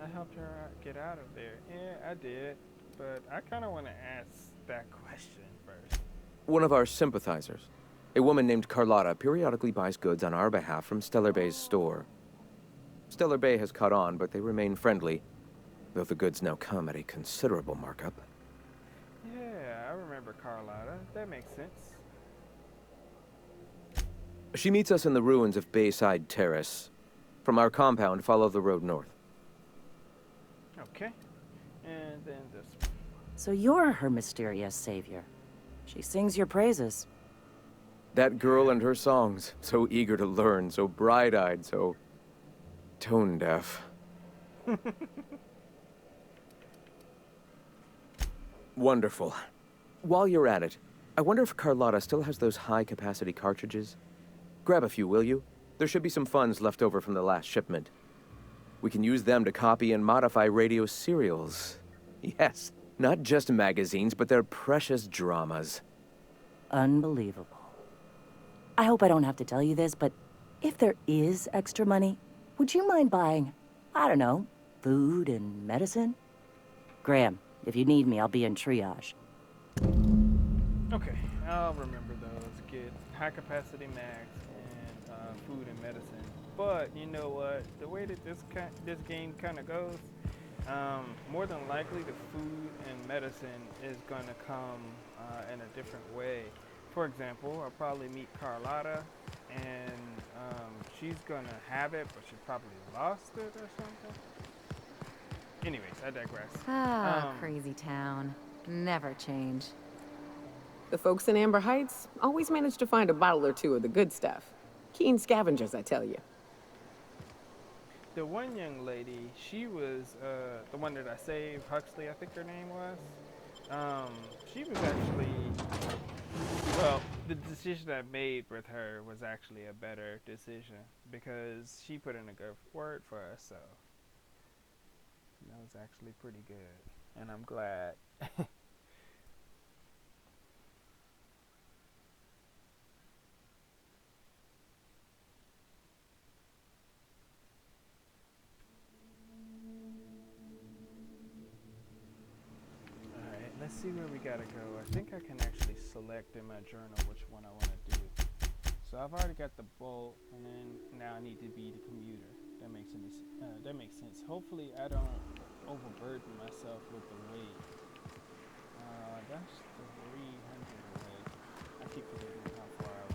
I helped her get out of there. Yeah, I did. But I kind of want to ask that question first. One of our sympathizers, a woman named Carlotta, periodically buys goods on our behalf from Stellar Bay's store. Stellar Bay has caught on, but they remain friendly, though the goods now come at a considerable markup. Yeah, I remember Carlotta. That makes sense. She meets us in the ruins of Bayside Terrace. From our compound, follow the road north. Okay. And then this. So you're her mysterious savior. She sings your praises. That girl and her songs, so eager to learn, so bright-eyed, so tone-deaf. Wonderful. While you're at it, I wonder if Carlotta still has those high-capacity cartridges? Grab a few, will you? There should be some funds left over from the last shipment. We can use them to copy and modify radio serials. Yes, not just magazines, but their precious dramas. Unbelievable. I hope I don't have to tell you this, but if there is extra money, would you mind buying, I don't know, food and medicine? Graham, if you need me, I'll be in triage. Okay, I'll remember those. Get high-capacity mags and food and medicine. But you know what? The way that this game kind of goes, more than likely the food and medicine is going to come in a different way. For example, I'll probably meet Carlotta, and she's going to have it, but she probably lost it or something. Anyways, I digress. Crazy town. Never change. The folks in Amber Heights always manage to find a bottle or two of the good stuff. Keen scavengers, I tell you. The one young lady, she was the one that I saved, Huxley, I think her name was. She was actually, well, the decision I made with her was actually a better decision because she put in a good word for us, so that was actually pretty good, and I'm glad. Let's see where we gotta go. I think I can actually select in my journal which one I want to do. So I've already got the bolt, and then now I need to be the commuter. That makes sense. Hopefully I don't overburden myself with the weight. That's 300 away. I keep forgetting how far I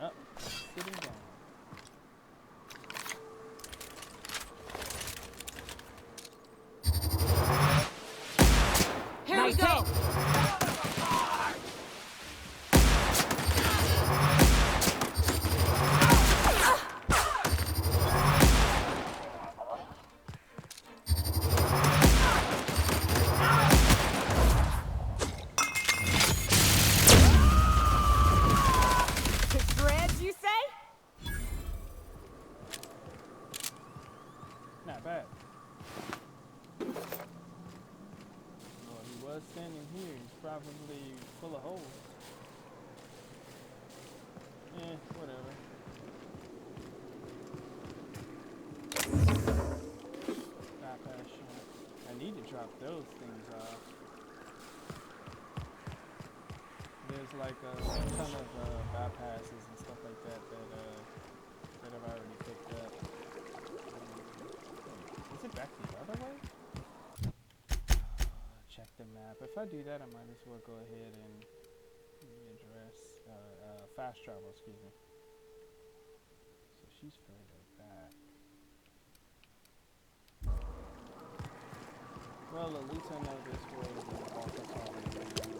went. Oh, sitting down. Here we go! those things off. There's like a ton of bypasses and stuff like that that I've already picked up. Is it back the other way? Check the map. If I do that, I might as well go ahead and address fast travel. Excuse me. So she's further back. Well, at least I know this way will walk us all the way around.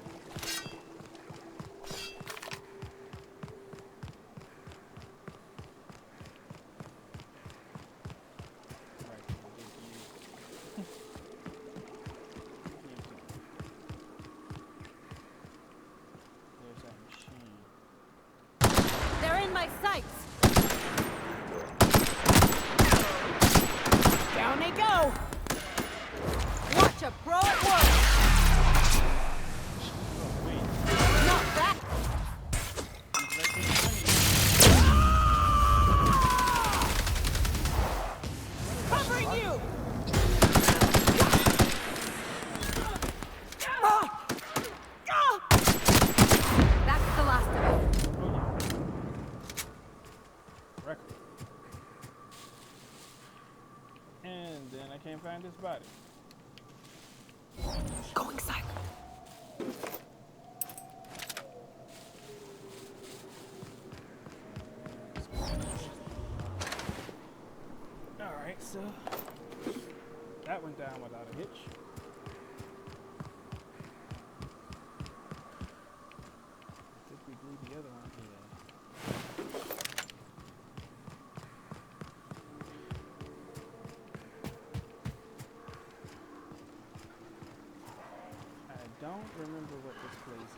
Down they go! Watch a pro at work! Not that! Covering you! That's the last of it. Record. And then I can't find his body. Going silent. Alright, so that went down without a hitch. I think we blew the other one. Yeah. I don't remember what this place is,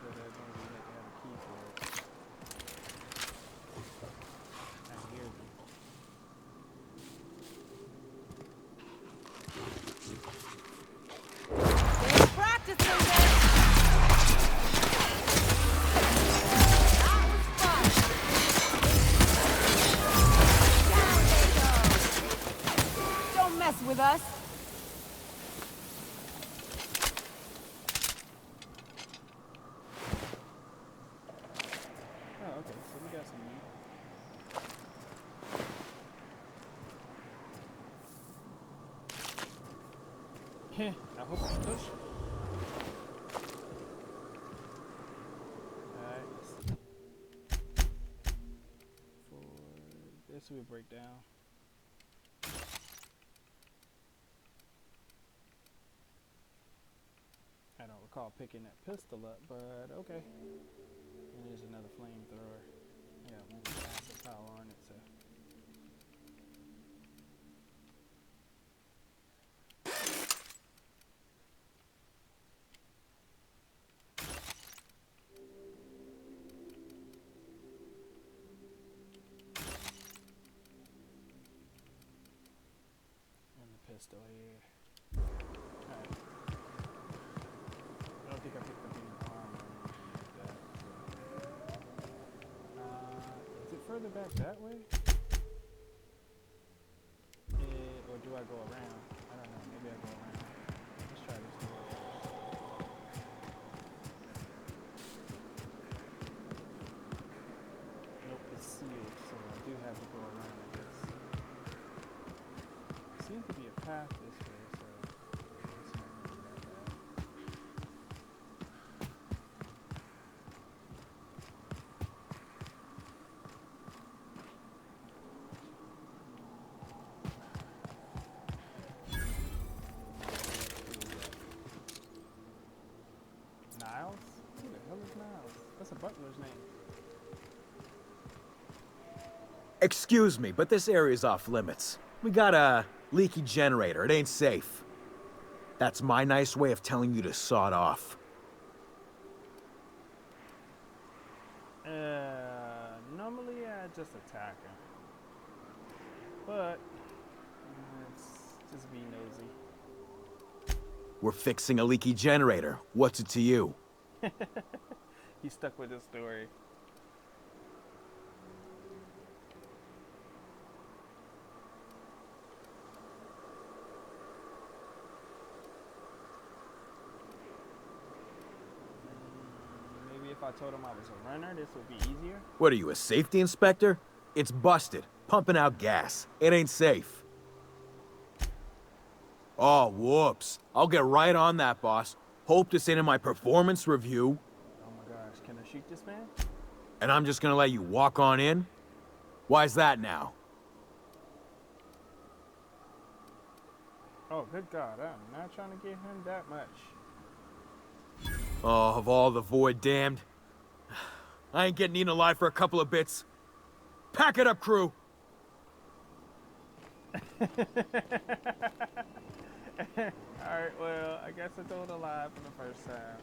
but I know we had to have a key for it. I hear them. There's practice in there! That was fun! Down they go! Don't mess with us. Oh, okay, so we got some meat. I hope it's push. Alright, let's see. For this we break down. I don't recall picking that pistol up, but okay. And there's another flamethrower. I got one acid power on it, so. And the pistol here. Alright. I don't think I picked up any armor or anything like that. So. Is it further back that way? Or do I go around? I don't know. Maybe I go around. Let's try this door first. Nope, it's sealed, so I do have to go around, I guess. Seems to be a path this way, so it's not really that bad. Niles? Who the hell is Niles? That's a butler's name. Excuse me, but this area's off limits. We got a leaky generator. It ain't safe. That's my nice way of telling you to sod off. Normally I just attack him. But, let's just be nosy. We're fixing a leaky generator. What's it to you? He's stuck with his story. I told him I was a runner, this would be easier? What are you, a safety inspector? It's busted. Pumping out gas. It ain't safe. Oh, whoops. I'll get right on that, boss. Hope this ain't in my performance review. Oh my gosh, can I shoot this man? And I'm just gonna let you walk on in? Why's that now? Oh, good God, I'm not trying to give him that much. Oh, of all the void damned. I ain't getting eaten alive for a couple of bits. Pack it up, crew! Alright, well, I guess I told a lie for the first time.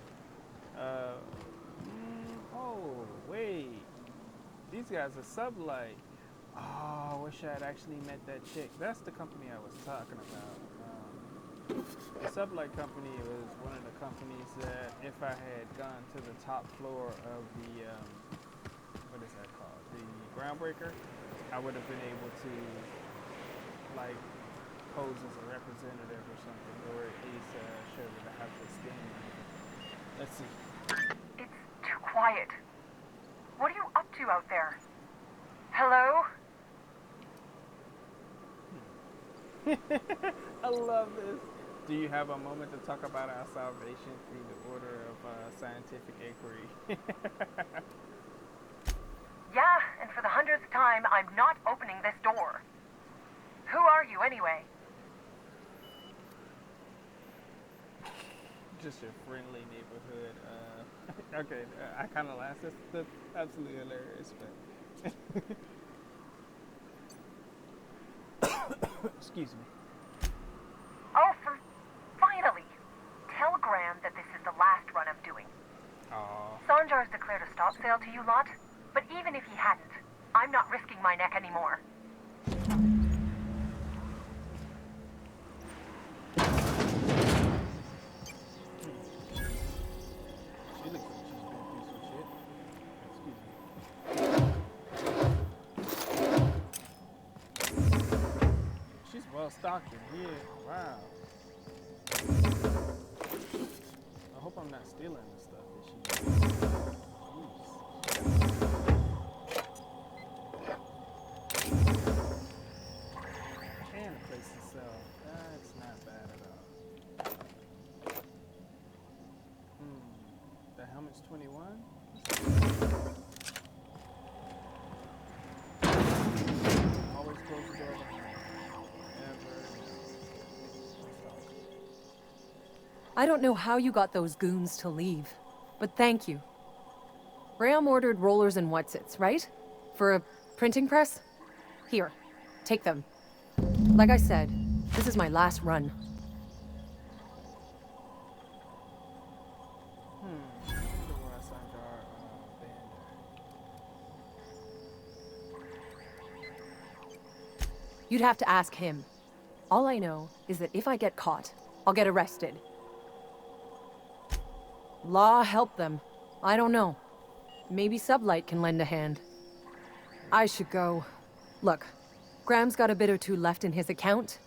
Oh, wait. These guys are Sublight. Oh, I wish I had actually met that chick. That's the company I was talking about. The Sublight company was one of the companies that if I had gone to the top floor of the, what is that called? The Groundbreaker, I would have been able to, like, pose as a representative or something, or at least show that I have this thing. Let's see. It's too quiet. What are you up to out there? Hello? I love this. Do you have a moment to talk about our salvation through the order of scientific inquiry? Yeah, and for the 100th time, I'm not opening this door. Who are you, anyway? Just your friendly neighborhood. Okay, I kind of laughed. That's absolutely hilarious, but excuse me. Oh, finally! Tell Graham that this is the last run I'm doing. Aww. Sanjar's declared a stop sale to you lot, but even if he hadn't, I'm not risking my neck anymore. She looks like she's been through some shit. Excuse me. She's well stocked in here. Wow. I hope I'm not stealing the stuff that she uses. And the place itself. That's not bad at all. The helmet's 21? Always close the door behind. I don't know how you got those goons to leave, but thank you. Graham ordered rollers and whatsits, right? For a printing press? Here, take them. Like I said, this is my last run. You'd have to ask him. All I know is that if I get caught, I'll get arrested. Law help them. I don't know. Maybe Sublight can lend a hand. I should go. Look, Graham's got a bit or two left in his account.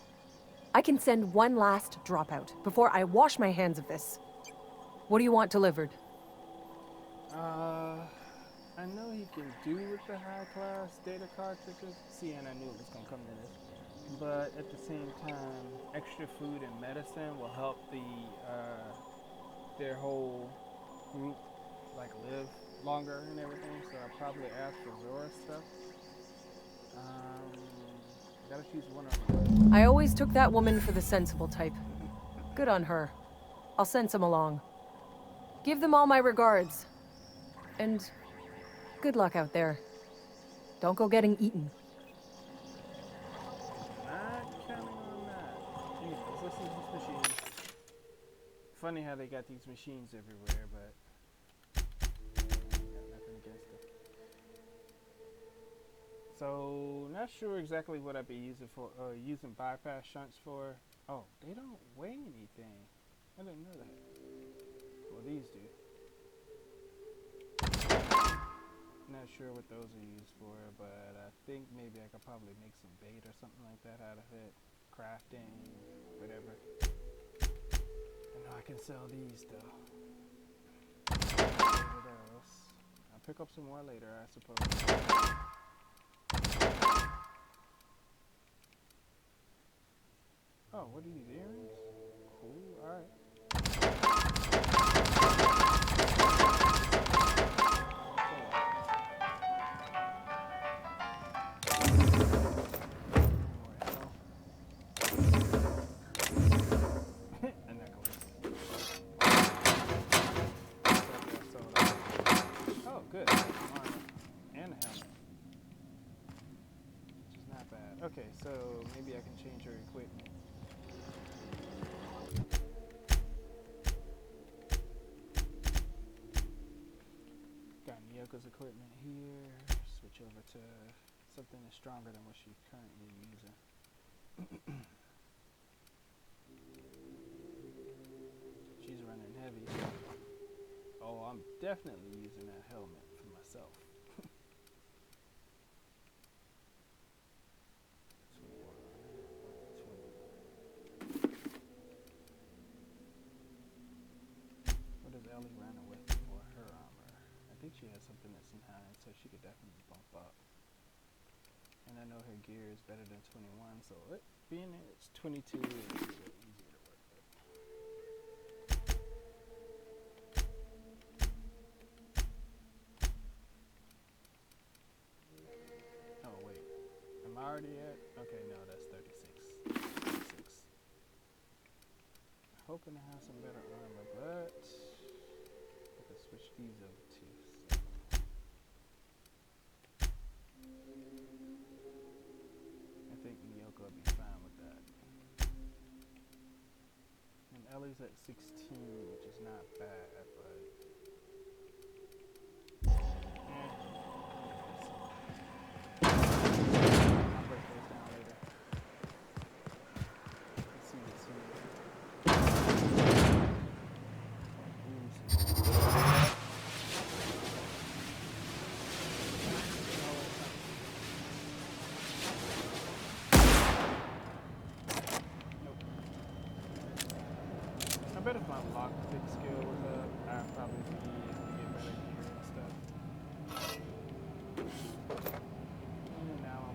I can send one last dropout before I wash my hands of this. What do you want delivered? I know he can do with the high-class data cartridges. See, and I knew it was gonna come to this. But at the same time, extra food and medicine will help their whole group like live longer and everything. So I'll probably ask for Zora's stuff. Gotta choose one of them. I always took that woman for the sensible type. Good on her. I'll send some along. Give them all my regards. And good luck out there. Don't go getting eaten. Not counting on that. Anyways, let's see these machines. Funny how they got these machines everywhere, but got nothing against it. So, not sure exactly what I'd be using for, using bypass shunts for. Oh, they don't weigh anything. I didn't know that. Well, these do. Not sure what those are used for, but I think maybe I could probably make some bait or something like that out of it. Crafting, whatever. I know I can sell these though. What else? pick up some more later, I suppose. Oh, what are these earrings? Cool, alright. A necklace. Oh, good. Armor and a helmet. Which is not bad. Okay, so maybe I can change her equipment. Got Miyoko's equipment here. Switch over to something that's stronger than what she's currently using. She's running heavy. Oh, I'm definitely using that helmet for myself. 21, 20. What is Ellie running with for her armor? I think she has something that's enhanced, so she could definitely bump up. And I know her gear is better than 21, so it, being it's 22, it's a little easier to work with. Oh wait, am I already at? Okay, no, that's 36. 36. Hoping to have some better armor, but I could switch these over too. So. I think Miyoko would be fine with that. And Ellie's at 16, which is not bad, but I'll break those down later. Let's see what's here. I bet if my lockpick skill was up, I'd probably be able to get better gear and stuff. And now I'm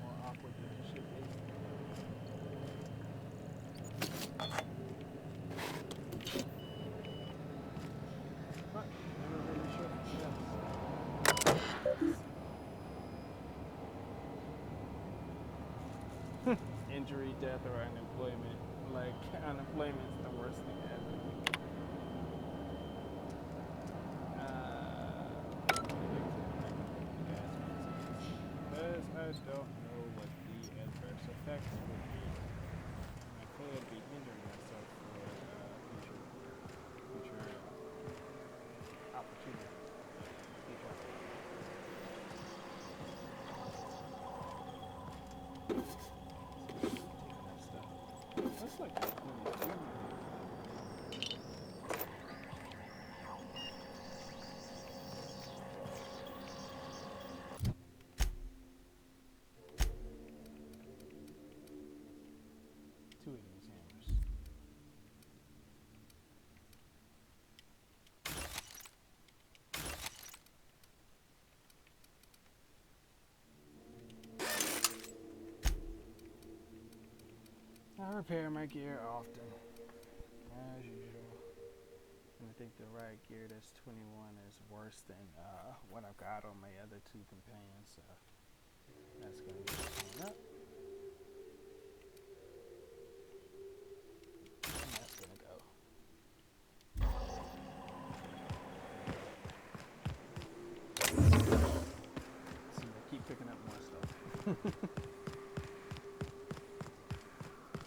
more awkward than it should be. But never really sure. Yes. Injury, death, or unemployment. Like, unemployment's the worst thing ever. Because I don't know what the adverse effects would be. I could be hindering myself for future opportunity. That's like 22. Two of these hammers. I repair my gear often, as usual. And I think the right gear that's 21 is worse than what I've got on my other two companions, so that's going to be coming up. And that's going to go. See, I keep picking up more stuff.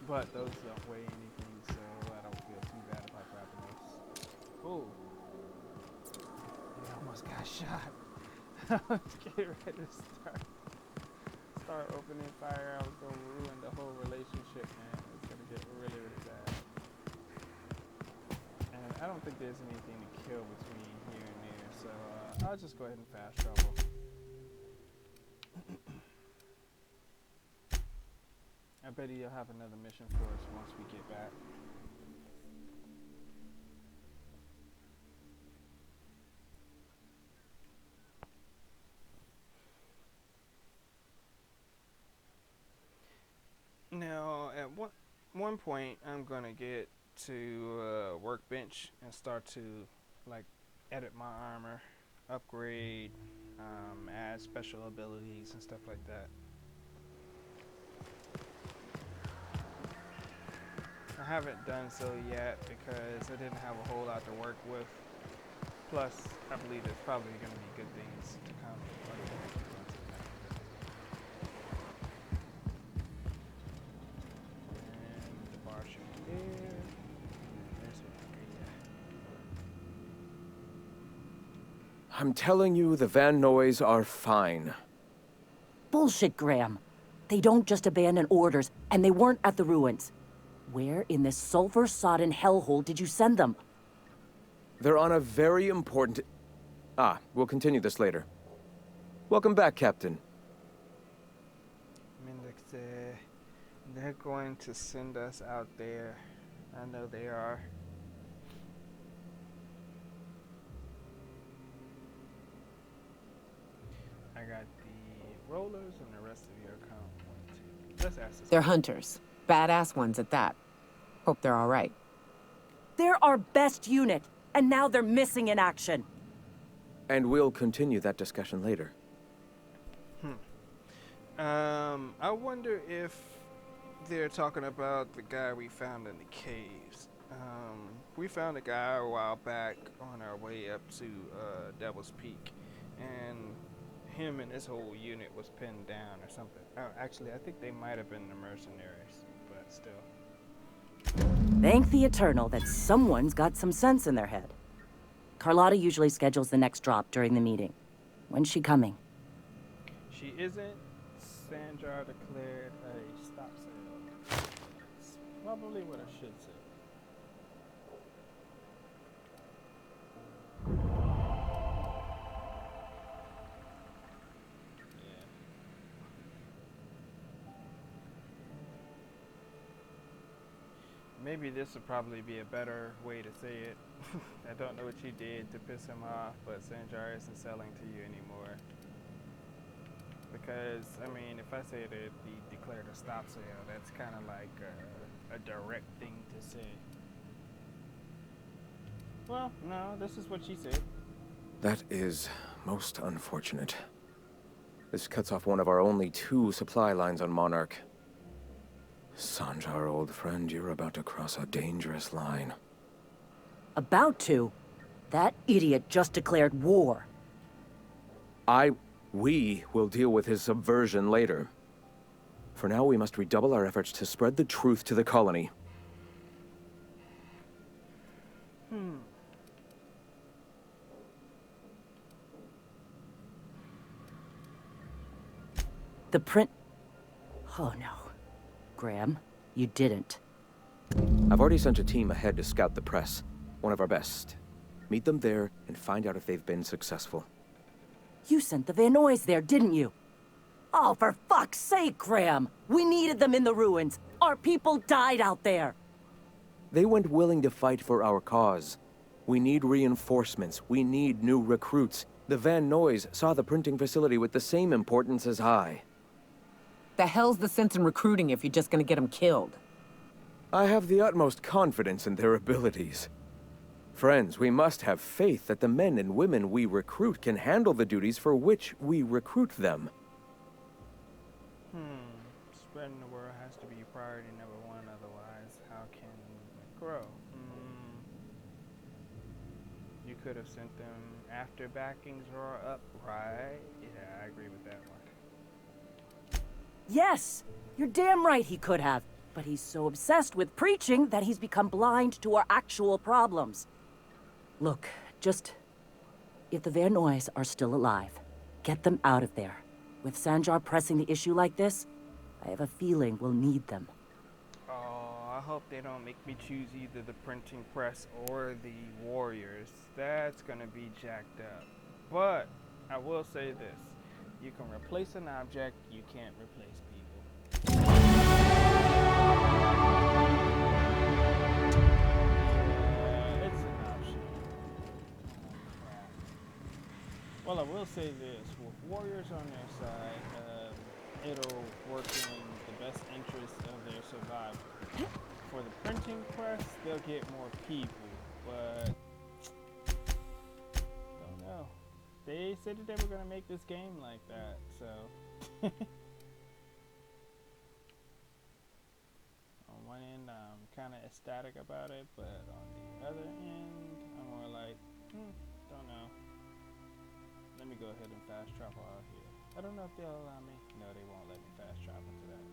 But those don't weigh anything, so I don't feel too bad about grabbing those. Oh, I almost got shot. I was getting ready to start opening fire. I was going to ruin the whole relationship, man. It's going to get really, really bad. And I don't think there's anything to kill between here and there, so I'll just go ahead and fast travel. I bet he'll have another mission for us once we get back. Now, at one point, I'm gonna get to workbench and start to like edit my armor, upgrade, add special abilities and stuff like that. I haven't done so yet because I didn't have a whole lot to work with. Plus, I believe there's probably going to be good things to come. And the bar should be there. There's a I'm telling you, the Van Noys are fine. Bullshit, Graham. They don't just abandon orders, and they weren't at the ruins. Where in this sulfur-sodden hellhole did you send them? They're on a very important... we'll continue this later. Welcome back, Captain. They're going to send us out there. I know they are. I got the rollers and the rest of your account. Let's ask this. They're hunters. Badass ones at that. Hope they're all right. They're our best unit, and now they're missing in action. And we'll continue that discussion later. I wonder if they're talking about the guy we found in the caves. We found a guy a while back on our way up to Devil's Peak, and him and his whole unit was pinned down or something. Actually, I think they might have been the mercenaries, but still. Thank the Eternal that someone's got some sense in their head. Carlotta usually schedules the next drop during the meeting. When's she coming? She isn't. Sanjar declared a stop sale. That's probably what I should say. Maybe this would probably be a better way to say it. I don't know what you did to piss him off, but Sanjar isn't selling to you anymore. Because, I mean, if I say that he declared a stop sale, that's kind of like a direct thing to say. Well, no, this is what she said. That is most unfortunate. This cuts off one of our only 2 supply lines on Monarch. Sanjar, old friend, you're about to cross a dangerous line. About to? That idiot just declared war. We will deal with his subversion later. For now, we must redouble our efforts to spread the truth to the colony. The print... Oh no. Graham, you didn't. I've already sent a team ahead to scout the press. One of our best. Meet them there and find out if they've been successful. You sent the Van Noys there, didn't you? Oh, for fuck's sake, Graham! We needed them in the ruins. Our people died out there. They went willing to fight for our cause. We need reinforcements. We need new recruits. The Van Noys saw the printing facility with the same importance as I. The hell's the sense in recruiting if you're just gonna get them killed? I have the utmost confidence in their abilities. Friends, we must have faith that the men and women we recruit can handle the duties for which we recruit them. Spreading the word has to be priority number 1, otherwise how can movement grow? You could have sent them after backings are up, right? Yeah, I agree with that one. Yes! You're damn right he could have. But he's so obsessed with preaching that he's become blind to our actual problems. Look, just... If the Van Noys are still alive, get them out of there. With Sanjar pressing the issue like this, I have a feeling we'll need them. Oh, I hope they don't make me choose either the printing press or the warriors. That's gonna be jacked up. But, I will say this. You can replace an object, you can't replace people. will say this: with warriors on their side, it'll work in the best interest of their survival. For the printing press, they'll get more people, but don't know. They said that they were gonna make this game like that, so. On one end, I'm kind of ecstatic about it, but on the other end, I'm more like, don't know. Let me go ahead and fast travel out here. I don't know if they'll allow me. No, they won't let me fast travel to that.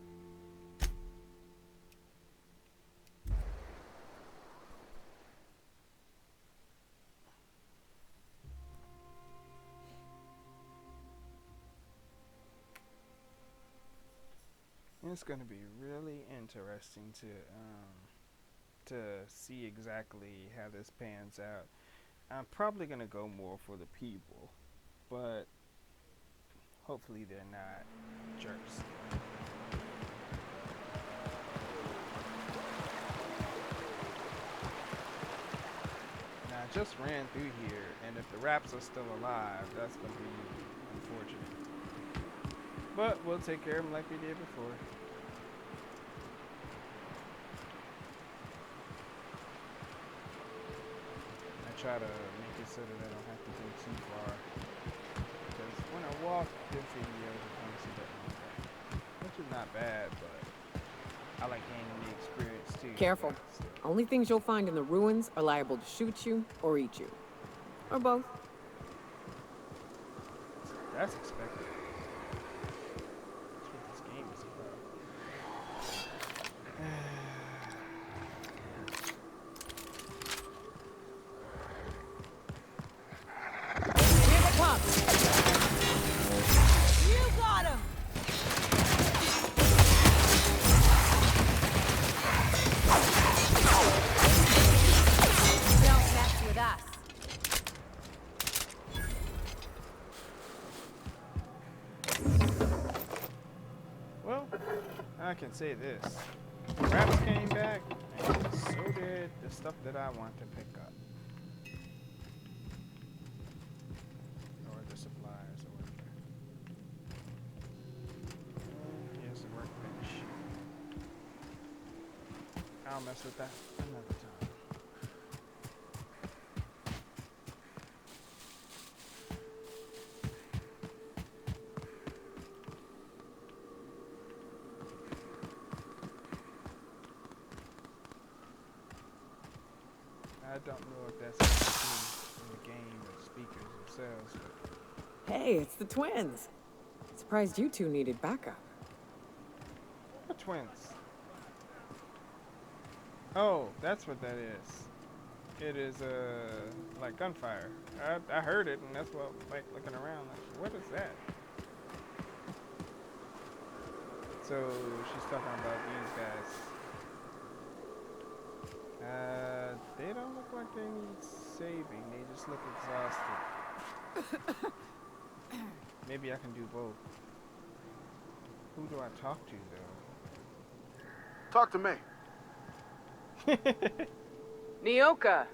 It's going to be really interesting to see exactly how this pans out. I'm probably going to go more for the people, but hopefully they're not jerks. Now, I just ran through here, and if the raps are still alive, that's going to be unfortunate. But we'll take care of them like we did before. I try to make it so that I don't have to go too far. Because when I walk, this video becomes a bit longer. Which is not bad, but I like gaining the experience too. Careful. Only things you'll find in the ruins are liable to shoot you or eat you. Or both. That's expected. That's what this game is about. Here they come! You got him! Don't mess with us. Well, I can say this. Raps came back, and so did the stuff that I want to pick up. Or the supplies, or whatever. Here's the workbench. I'll mess with that another time. I don't know if that's in the game or the speakers themselves. But Hey, it's the twins. Surprised you two needed backup. what twins? Oh, that's what that is. It is like gunfire. I heard it, and that's what like looking around. Like, what is that? So she's talking about these guys. They don't look like they need saving. They just look exhausted. Maybe I can do both. Who do I talk to, though? Talk to me. Nyoka,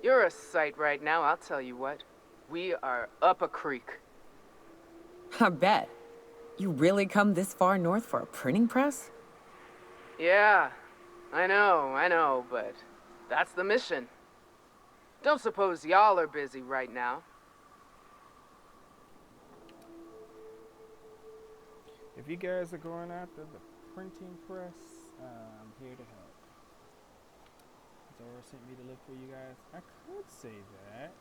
you're a sight right now, I'll tell you what. We are up a creek. I bet. You really come this far north for a printing press? Yeah, I know, but that's the mission. Don't suppose y'all are busy right now. If you guys are going after the printing press, I'm here to help. Zora sent me to look for you guys. I could say that.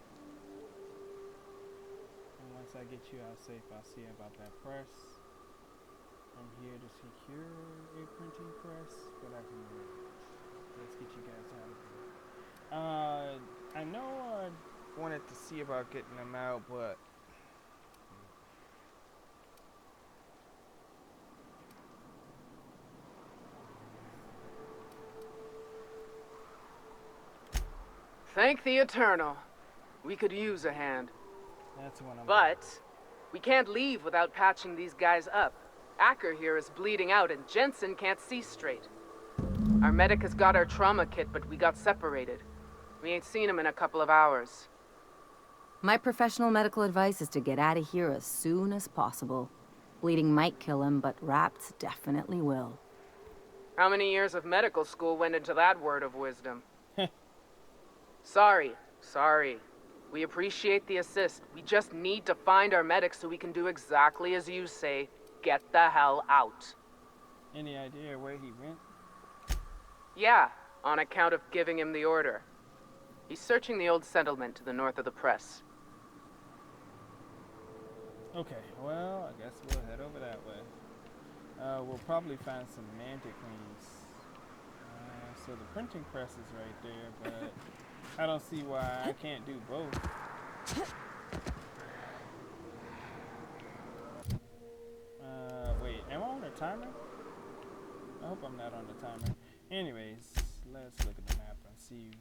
And once I get you out safe, I'll see about that press. I'm here to secure a printing press, but I can wait. Let's get you guys out of here. I know I wanted to see about getting them out, but Thank the Eternal. We could use a hand. that's what I'm. But we can't leave without patching these guys up. Acker here is bleeding out and Jensen can't see straight. Our medic has got our trauma kit, but we got separated. We ain't seen him in a couple of hours. My professional medical advice is to get out of here as soon as possible. Bleeding might kill him, but wrapped definitely will. How many years of medical school went into that word of wisdom? Sorry. We appreciate the assist. We just need to find our medic so we can do exactly as you say. Get the hell out. Any idea where he went? Yeah, on account of giving him the order. He's searching the old settlement to the north of the press. Okay, well, I guess we'll head over that way. We'll probably find some manticlenes. So the printing press is right there, but I don't see why I can't do both. Wait, am I on a timer? I hope I'm not on the timer. Anyways, let's look at the map and see.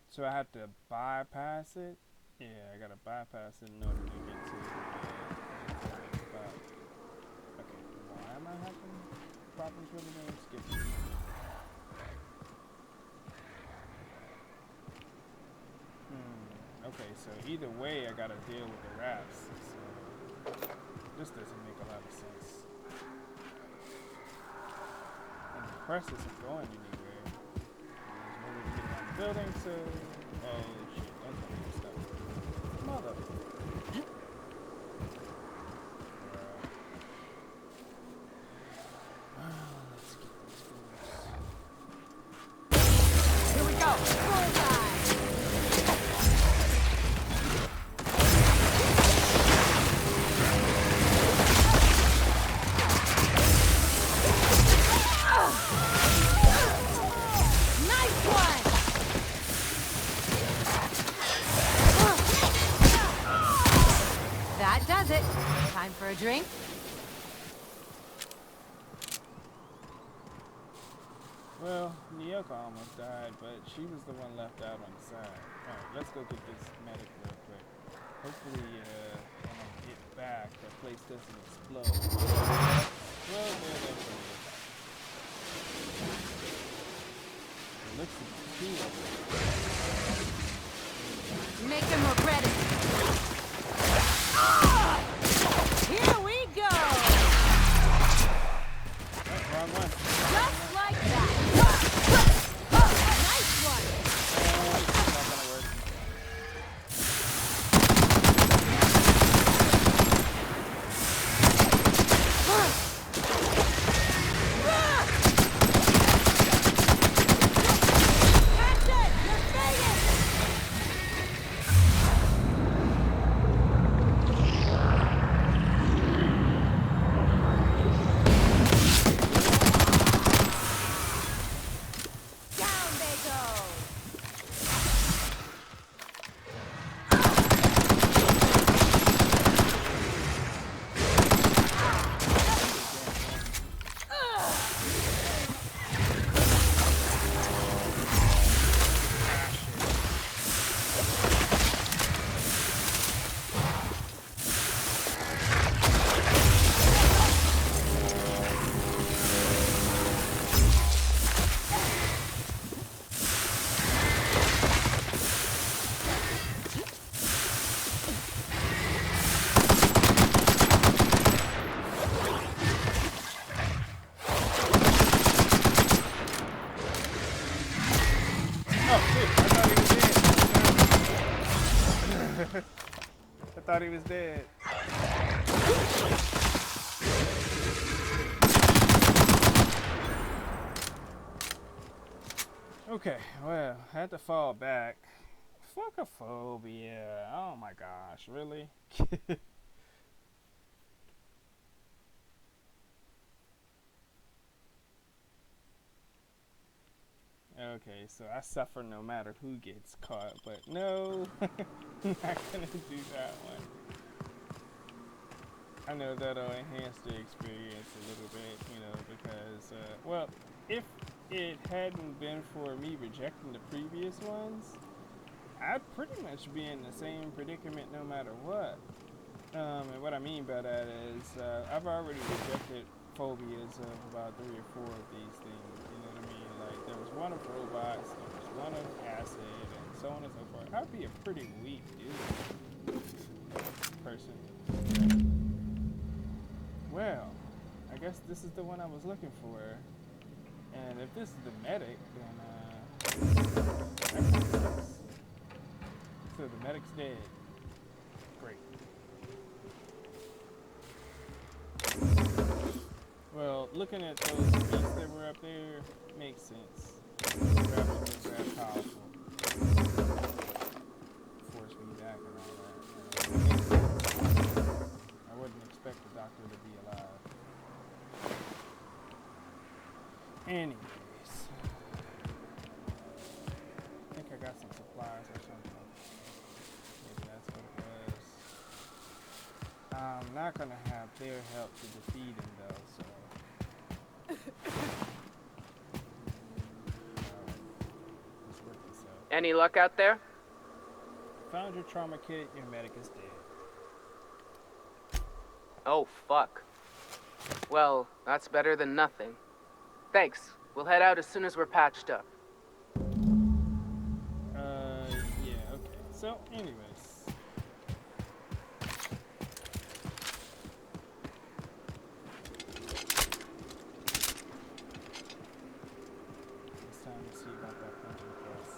So I have to bypass it? Yeah, I gotta bypass it in order to get to the spot. Okay, why am I having problems with the game? Skip it. Okay, so either way I gotta deal with the rafts. So this doesn't make a lot of sense. And the press isn't going anywhere. There's no way to get around the building, so... Oh shit, that's gonna be stuff. Mother. Let's get these fools. Here we go. Bullseye. That does it. Time for a drink? Well, Nyoka almost died, but she was the one left out on the side. Alright, let's go get this medic real quick. Hopefully, when I get back, the place doesn't explode. Well, there it is. It looks to be two of them. Make him regret it. Here we go! Oh, wrong one. Just like that. Nice one! Not gonna work. That's it! You're fading! Down they go! I thought he was dead. Okay, well, I had to fall back. Fuck a phobia. Oh my gosh, really? Okay, so I suffer no matter who gets caught, but no, I'm not gonna do that one. I know that'll enhance the experience a little bit, you know, because, well, if it hadn't been for me rejecting the previous ones, I'd pretty much be in the same predicament no matter what. And what I mean by that is, I've already rejected phobias of about 3 or 4 of these things, you know what I mean? Like, there was one of robots, there was one of acid, and so on and so forth. Probably a pretty weak dude. Person. Well, I guess this is the one I was looking for. And if this is the medic, then that kind of sucks. So the medic's dead. Great. Well, looking at those beats that were up there makes sense. Grab was that powerful. Force feedback and all that. I wouldn't expect the doctor to be alive. Anyways, I think I got some supplies or something. Maybe that's what it was. I'm not gonna have their help to defeat him though, so. Any luck out there? Found your trauma kit, your medic is dead. Oh, fuck. Well, that's better than nothing. Thanks. We'll head out as soon as we're patched up. Yeah, okay. So, anyways. It's time to see about that printing press.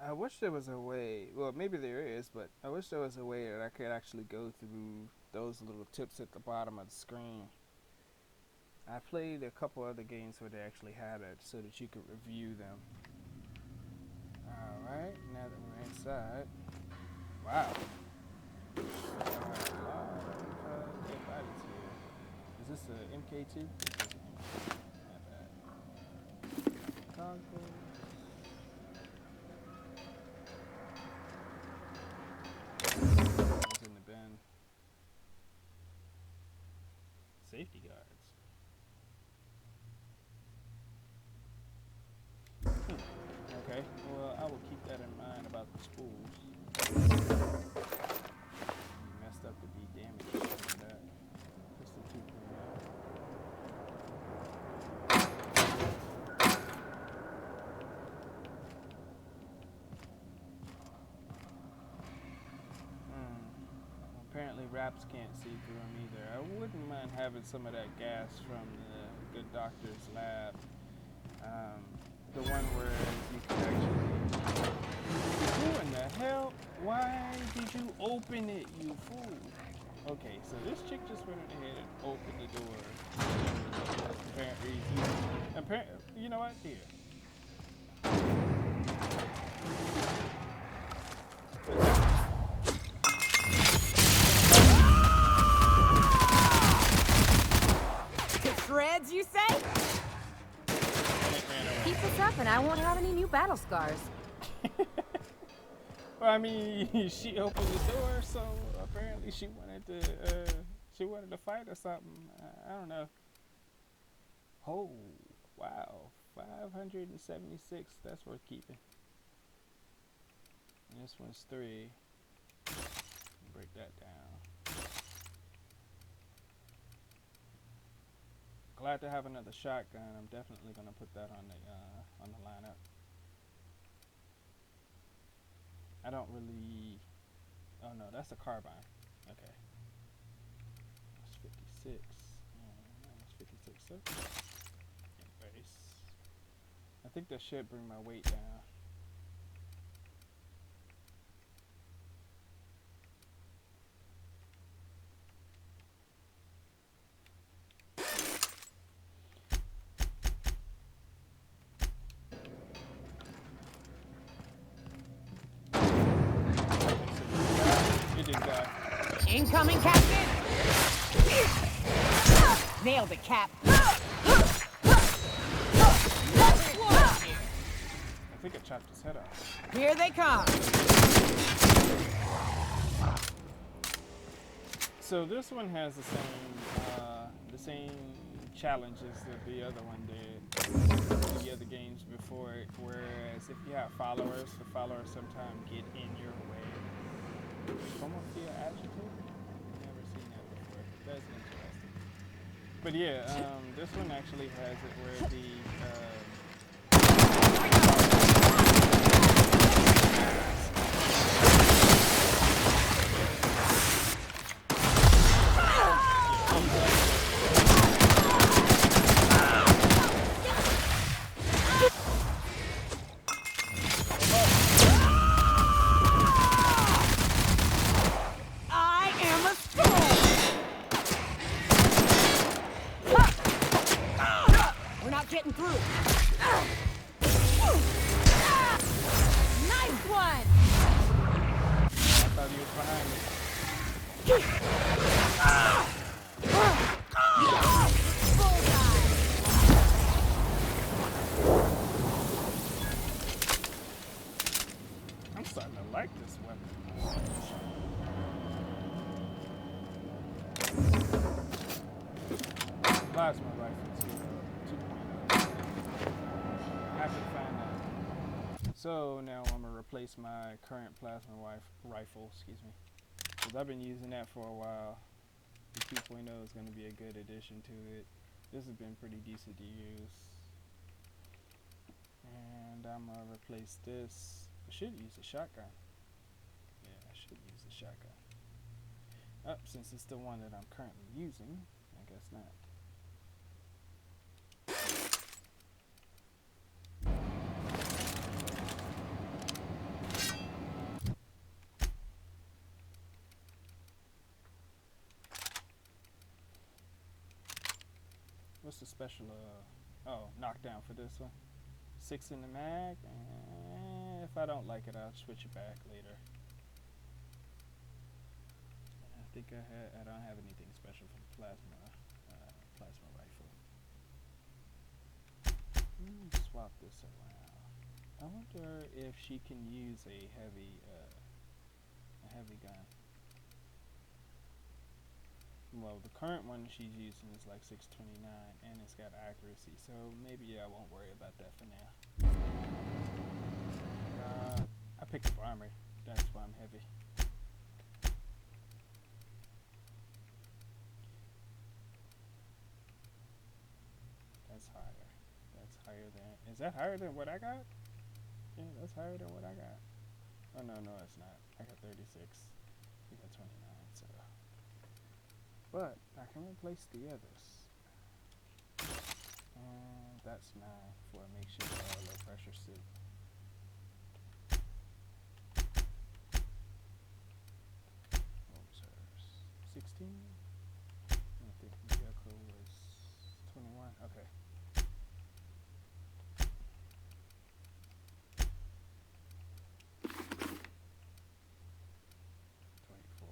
I wish there was a way, well maybe there is, but I wish there was a way that I could actually go through those little tips at the bottom of the screen. I played a couple other games where they actually had it so that you could review them. Alright, now that we're inside. Wow. A lot of dead bodies here. Is this a MK2? Not bad. Goggles. In the bin. Safety guards. Okay, well I will keep that in mind about the spools. You messed up to be damaged for that. Pistol 2.0. Apparently Raps can't see through them either. I wouldn't mind having some of that gas from the good doctor's lab. The one where you can actually... Who in the hell? Why did you open it, you fool? Okay, so this chick just went ahead and opened the door. Apparently, you know what? Here. Shreds, you say? Keep this up and I won't have any new battle scars. Well, I mean, she opened the door, so apparently she wanted to fight or something. I don't know. Oh, wow. 576. That's worth keeping. And this one's 3. Break that down. Glad to have another shotgun. I'm definitely gonna put that on the lineup. I don't really. Oh no, that's a carbine. Okay. That's 56. That's 56. So. Anyways, I think that should bring my weight down. Incoming, Captain! Nailed it, Cap. I think I chopped his head off. Here they come. So this one has the same challenges that the other one did, the other games before it, whereas guess if you have followers, the followers sometimes get in your way. Como feel adjective? Never seen that before. That's interesting. But yeah, this one actually has it where the Getting through. Nice one. I thought he was behind me. I'm starting to like this weapon. Plasma rifle. So now I'm gonna replace my current plasma rifle, because I've been using that for a while. The 2.0 is gonna be a good addition to it. This has been pretty decent to use. And I'm gonna replace this. I should use a shotgun. Yeah, I should use the shotgun. Since it's the one that I'm currently using, I guess not. What's the special, knockdown for this one? 6 in the mag, and if I don't like it, I'll switch it back later. I think I don't have anything special for the plasma rifle. Swap this around. I wonder if she can use a heavy gun. Well, the current one she's using is like 629, and it's got accuracy, so maybe I won't worry about that for now. I picked up armory. That's why I'm heavy. That's higher. That's higher than. Is that higher than what I got? Yeah, that's higher than what I got. Oh no, it's not. I got 36. You got 29. So. But I can replace the others. And that's 9 for a makeshift low pressure suit. What was hers? 16? I think the vehicle was 21. Okay. 24.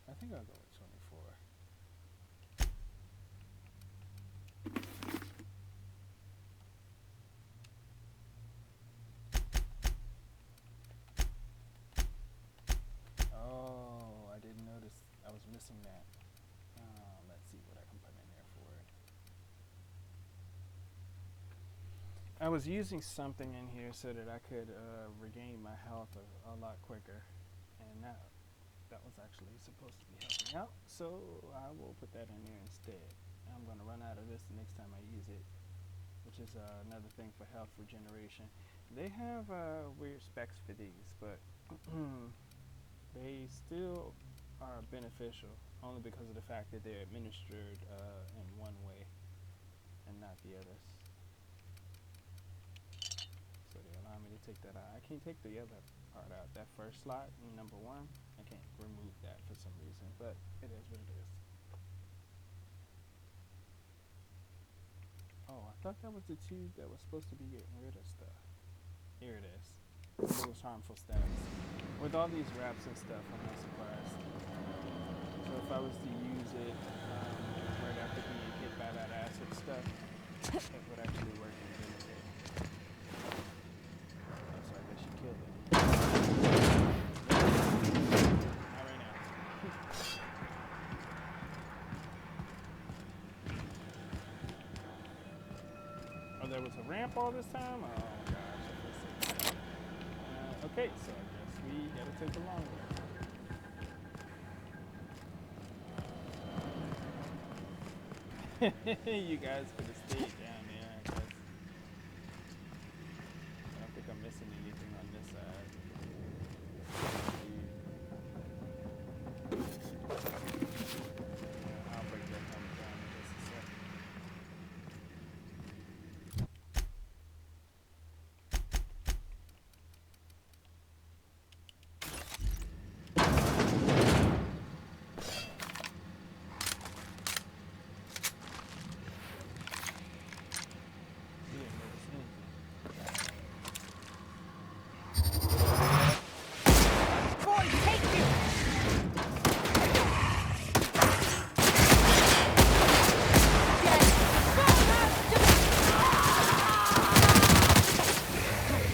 I think I'll go with 24. I was missing that. Let's see what I can put in there for it. I was using something in here so that I could regain my health a lot quicker, and that was actually supposed to be helping out, so I will put that in there instead. I'm going to run out of this the next time I use it, which is another thing for health regeneration. They have weird specs for these, but they still are beneficial only because of the fact that they're administered in one way and not the others. So they allow me to take that out. I can't take the other part out. That first slot, number 1, I can't remove that for some reason, but it is what it is. Oh, I thought that was the tube that was supposed to be getting rid of stuff. Here it is. Removes harmful status. With all these wraps and stuff, I'm not surprised. So if I was to use it right after being hit by that acid stuff, it would actually work in benefit. So I guess you killed it. Not right now. Oh, there was a ramp all this time? Oh gosh, I feel sick. Okay, so I guess we gotta take the long way. You guys could have stayed down there, I guess. I don't think I'm missing anything on this side. I'll break that number down in just a second.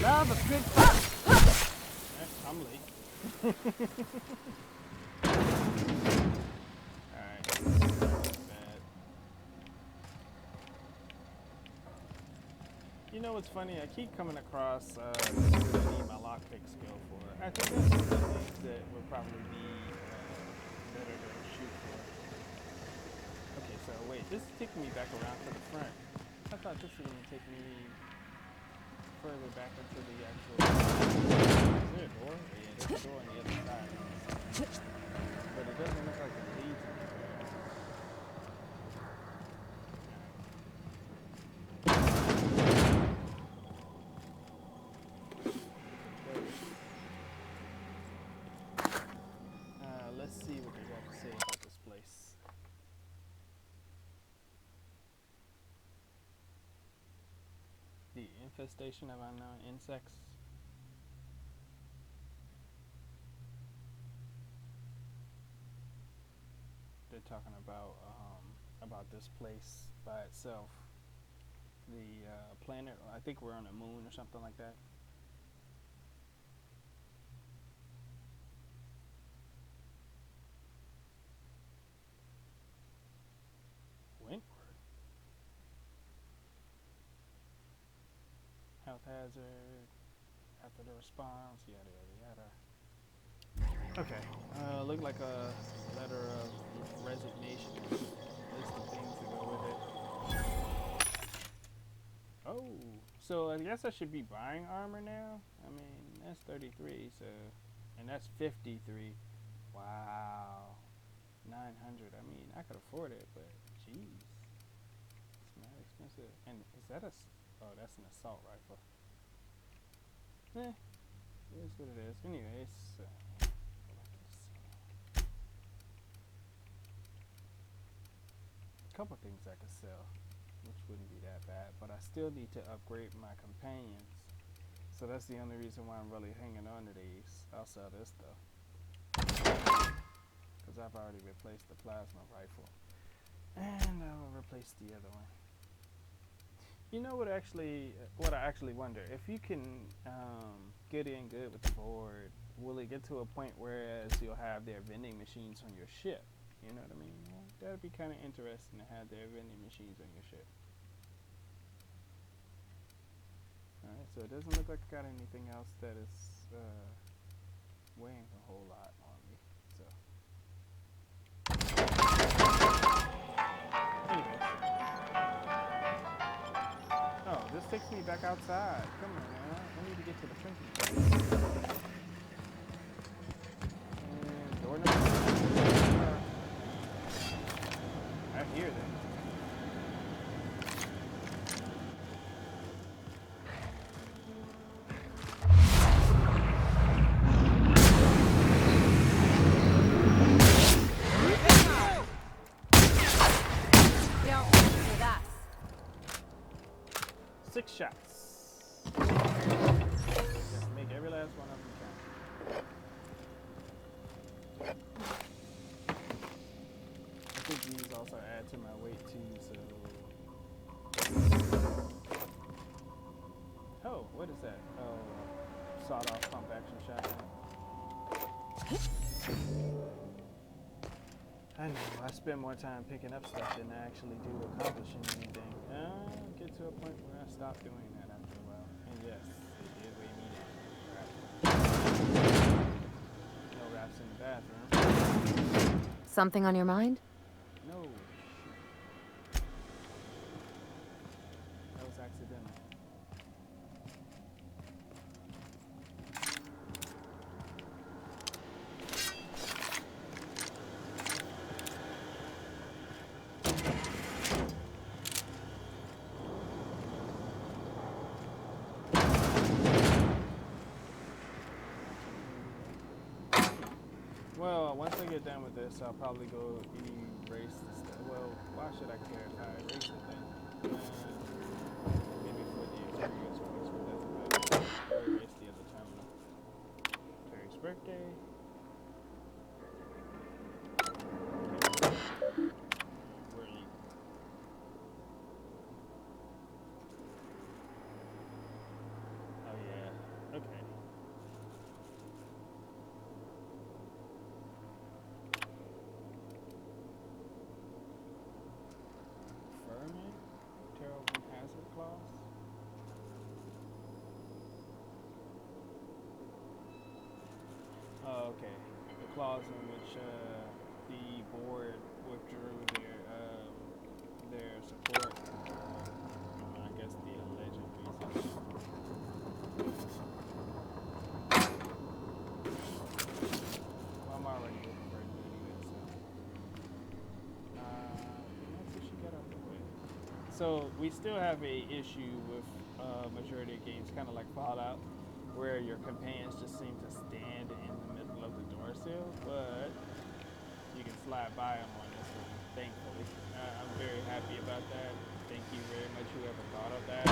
Love a good fuck. I'm late. Alright, bad. You know what's funny? I keep coming across this is what I need my lockpick skill for. I think that's one of the things that would probably be better to shoot for. Okay, so wait, this is taking me back around to the front. I thought this was going to take me further back into the actual... Is there a door? Yeah, there's a door on the other side. But it doesn't look like it leads anywhere. Let's see what they got to say about this place. The infestation of unknown insects. They're talking about this place by itself. The planet, I think we're on the moon or something like that. Wentworth. Health hazard. After the response, yada yada yada. Okay, look like a letter of resignation. List of things to go with it. Oh, so I guess I should be buying armor now? I mean, that's 33, so, and that's 53. Wow, 900. I mean, I could afford it, but jeez, it's not expensive. And is that oh, that's an assault rifle. Eh, it is what it is. Anyways, go back to the scene. A couple things I could sell, which wouldn't be that bad, but I still need to upgrade my companions. So that's the only reason why I'm really hanging on to these. I'll sell this though, because I've already replaced the plasma rifle, and I will replace the other one. You know what I actually wonder, if you can get in good with the board, will it get to a point whereas you'll have their vending machines on your ship? You know what I mean? Well, that'd be kind of interesting to have their vending machines on your ship. Alright, so it doesn't look like I got anything else that is weighing a whole lot on me. So, anyways. Oh, this takes me back outside. Come on, man. I need to get to the drinking place. And door number 2. I hear them. Six shots. Just make every last one of them count. I think these also add to my weight too, so. Oh, what is that? Oh, sawed-off pump action shotgun. I know, I spend more time picking up stuff than I actually do accomplishing anything. I'll get to a point where I stop doing that after a while. And yes, it did weigh me down. Something on your mind? No. That was accidental. Well, once I get done with this, I'll probably go erase the stuff. Well, why should I care if I erase it then? Maybe for the experience points, but that's about it. Or erase the other terminal. Terry's birthday. Where are you? Oh yeah. Okay. Informant? Terrible hazard clause? Oh, okay. The clause in which the board withdrew their support. I guess the alleged reason. Well, I'm already overburdened anyway, so. Once we should get out the way. So we still have a issue with majority of games, kind of like Fallout, where your companions just seem to stand in the middle of the door sill, but you can slide by them on this one, thankfully. I'm very happy about that. Thank you very much, whoever thought of that.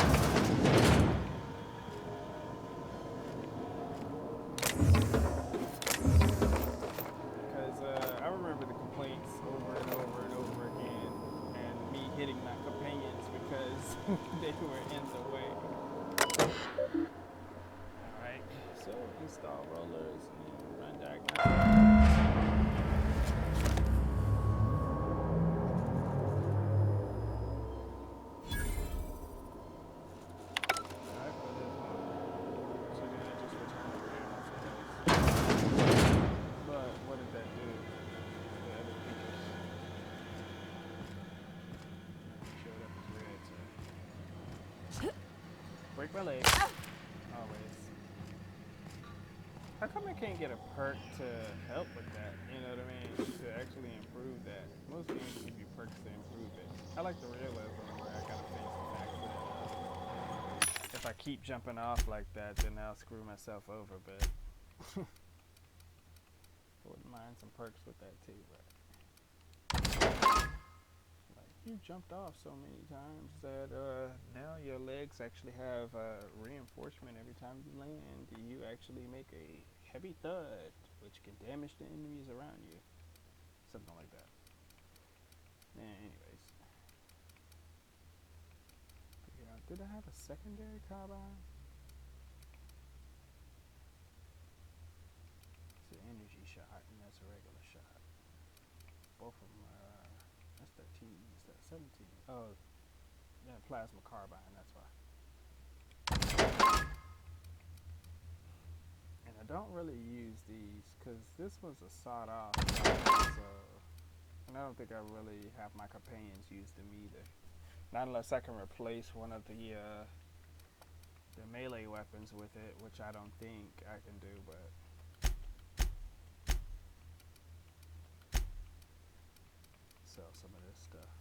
Because I remember the complaints over and over and over again, and me hitting my companions because they were in the way. Alright, so install rollers and run diagnostics. But what did that do? The other features showed up as red, so. Break my leg. Always. How come I can't get a perk to help with that? You know what I mean? To actually improve that. Most games give you perks to improve it. I like the realism where I gotta face the fact that if I keep jumping off like that, then I'll screw myself over, but I wouldn't mind some perks with that too, but like you jumped off so many times that now your legs actually have reinforcement every time you land. You actually make a heavy thud, which can damage the enemies around you. Something like that. Anyways. Figure out, did I have a secondary carbine? It's an energy shot and that's a regular shot. Both of them are, that's 13, is that 17? Oh, yeah, plasma carbine, that's why. And I don't really use these because this was a sawed off, so, and I don't think I really have my companions use them either. Not unless I can replace one of the melee weapons with it, which I don't think I can do, but sell some of this stuff.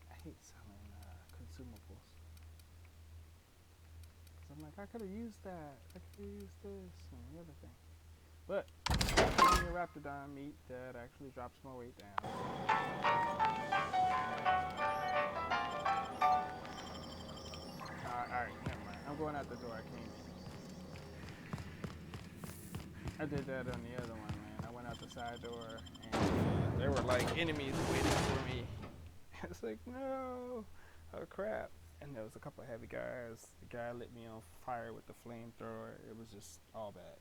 I hate selling consumables. Cause I'm like, I could have used that. I could have used this and the other thing. But your Raptidon meat that actually drops my weight down. Alright, never mind. I'm going out the door I came in. I did that on the other one, man. I went out the side door and there were like enemies waiting for me. It's like, no. Oh crap. And there was a couple of heavy guys. The guy lit me on fire with the flamethrower. It was just all bad.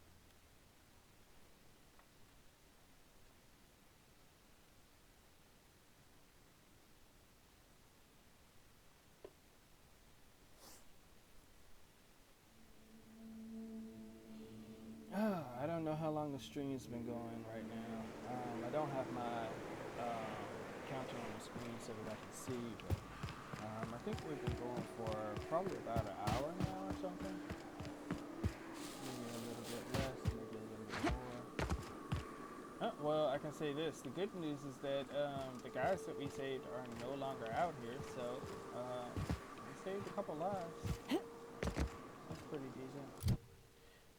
I don't know how long the stream's been going right now. I don't have my counter on the screen so that I can see, but I think we've been going for probably about an hour now or something. Maybe a little bit less, maybe a little bit more. Well, I can say this. The good news is that the guys that we saved are no longer out here, so we saved a couple lives. That's pretty decent.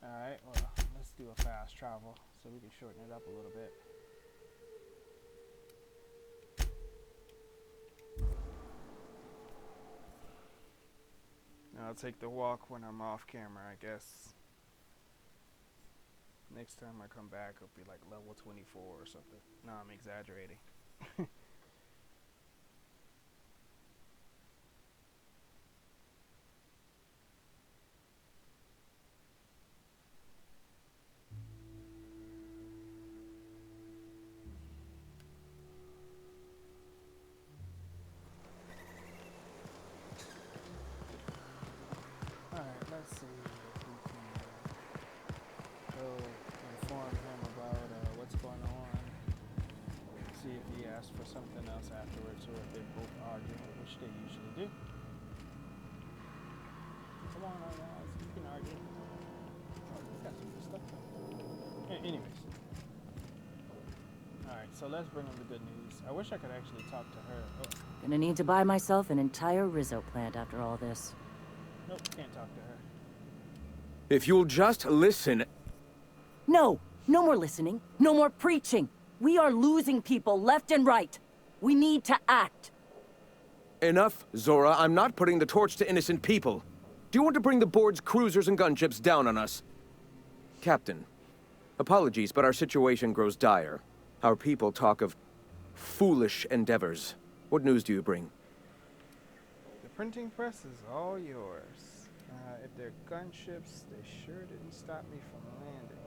Alright, well, let's do a fast travel so we can shorten it up a little bit. I'll take the walk when I'm off camera, I guess. Next time I come back, it'll be like level 24 or something. No, I'm exaggerating. Alright, let's see if we can go inform him about what's going on. See if he asks for something else afterwards or if they're both arguing, which they usually do. Come on, guys, you can argue. Oh, he's got some good stuff. Anyways. Alright, so let's bring him the good news. I wish I could actually talk to her. Oh. Gonna need to buy myself an entire Rizzo plant after all this. Nope, can't talk to her. If you'll just listen... No! No more listening. No more preaching. We are losing people left and right. We need to act. Enough, Zora. I'm not putting the torch to innocent people. Do you want to bring the board's cruisers and gunships down on us? Captain, apologies, but our situation grows dire. Our people talk of foolish endeavors. What news do you bring? The printing press is all yours. If they're gunships, they sure didn't stop me from landing.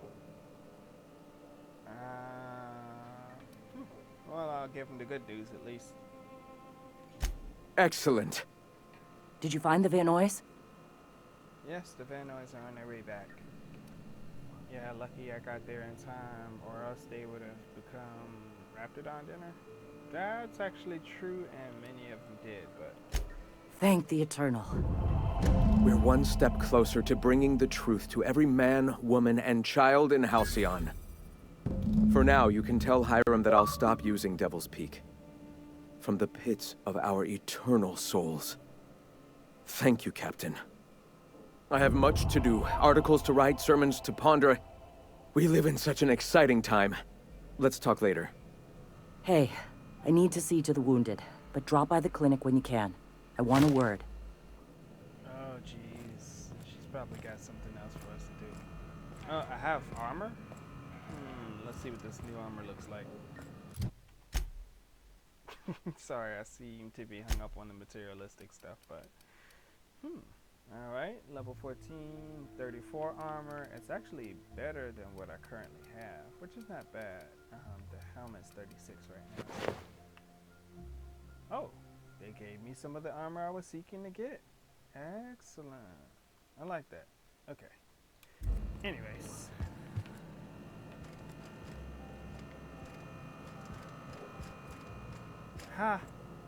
Well, I'll give them the good news at least. Excellent. Did you find the Vanoys? Yes, the Vanoys are on their way back. Yeah, lucky I got there in time, or else they would have become Raptidon dinner. That's actually true, and many of them did, but... Thank the Eternal. We're one step closer to bringing the truth to every man, woman, and child in Halcyon. For now, you can tell Hiram that I'll stop using Devil's Peak. From the pits of our eternal souls. Thank you, Captain. I have much to do, articles to write, sermons to ponder. We live in such an exciting time. Let's talk later. Hey, I need to see to the wounded, but drop by the clinic when you can. I want a word. Oh, jeez. She's probably got something else for us to do. Oh, I have armor? Let's see what this new armor looks like. Sorry, I seem to be hung up on the materialistic stuff, but... Alright, level 14, 34 armor. It's actually better than what I currently have, which is not bad. The helmet's 36 right now. Oh, they gave me some of the armor I was seeking to get. Excellent. I like that. Okay. Anyways. Ha!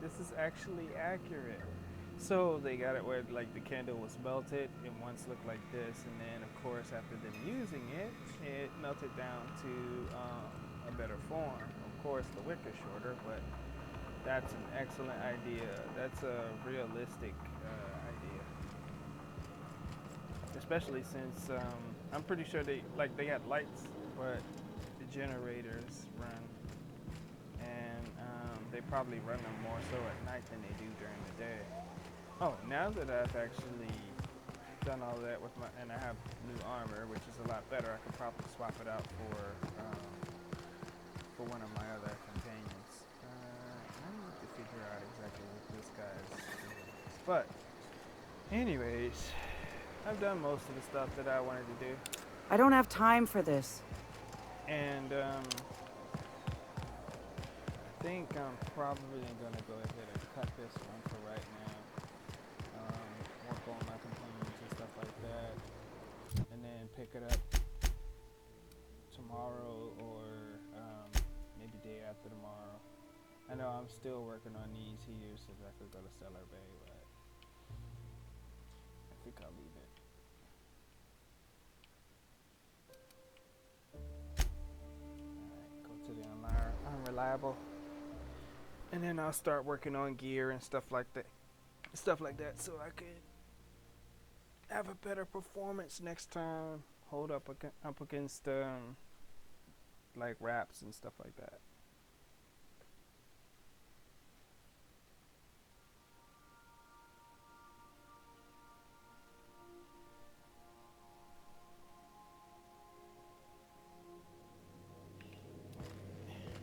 This is actually accurate. So they got it where like the candle was melted. It once looked like this, and then of course after them using it, it melted down to a better form. Of course the wick is shorter, but that's an excellent idea. That's a realistic idea, especially since I'm pretty sure they had lights, but the generators run, and they probably run them more so at night than they do during the day. Oh, now that I've actually done all that with my, and I have new armor, which is a lot better, I could probably swap it out for one of my other companions. I need to figure out exactly what this guy's doing. But, anyways, I've done most of the stuff that I wanted to do. I don't have time for this. And, I think I'm probably gonna go ahead and cut this one for right now. Work on my components and stuff like that, and then pick it up tomorrow or maybe day after tomorrow. I know I'm still working on these here so that I could go to Cellar Bay, but I think I'll leave it. Alright, go to the unreliable. And then I'll start working on gear and stuff like that. So I could have a better performance next time. Hold up against like raps and stuff like that.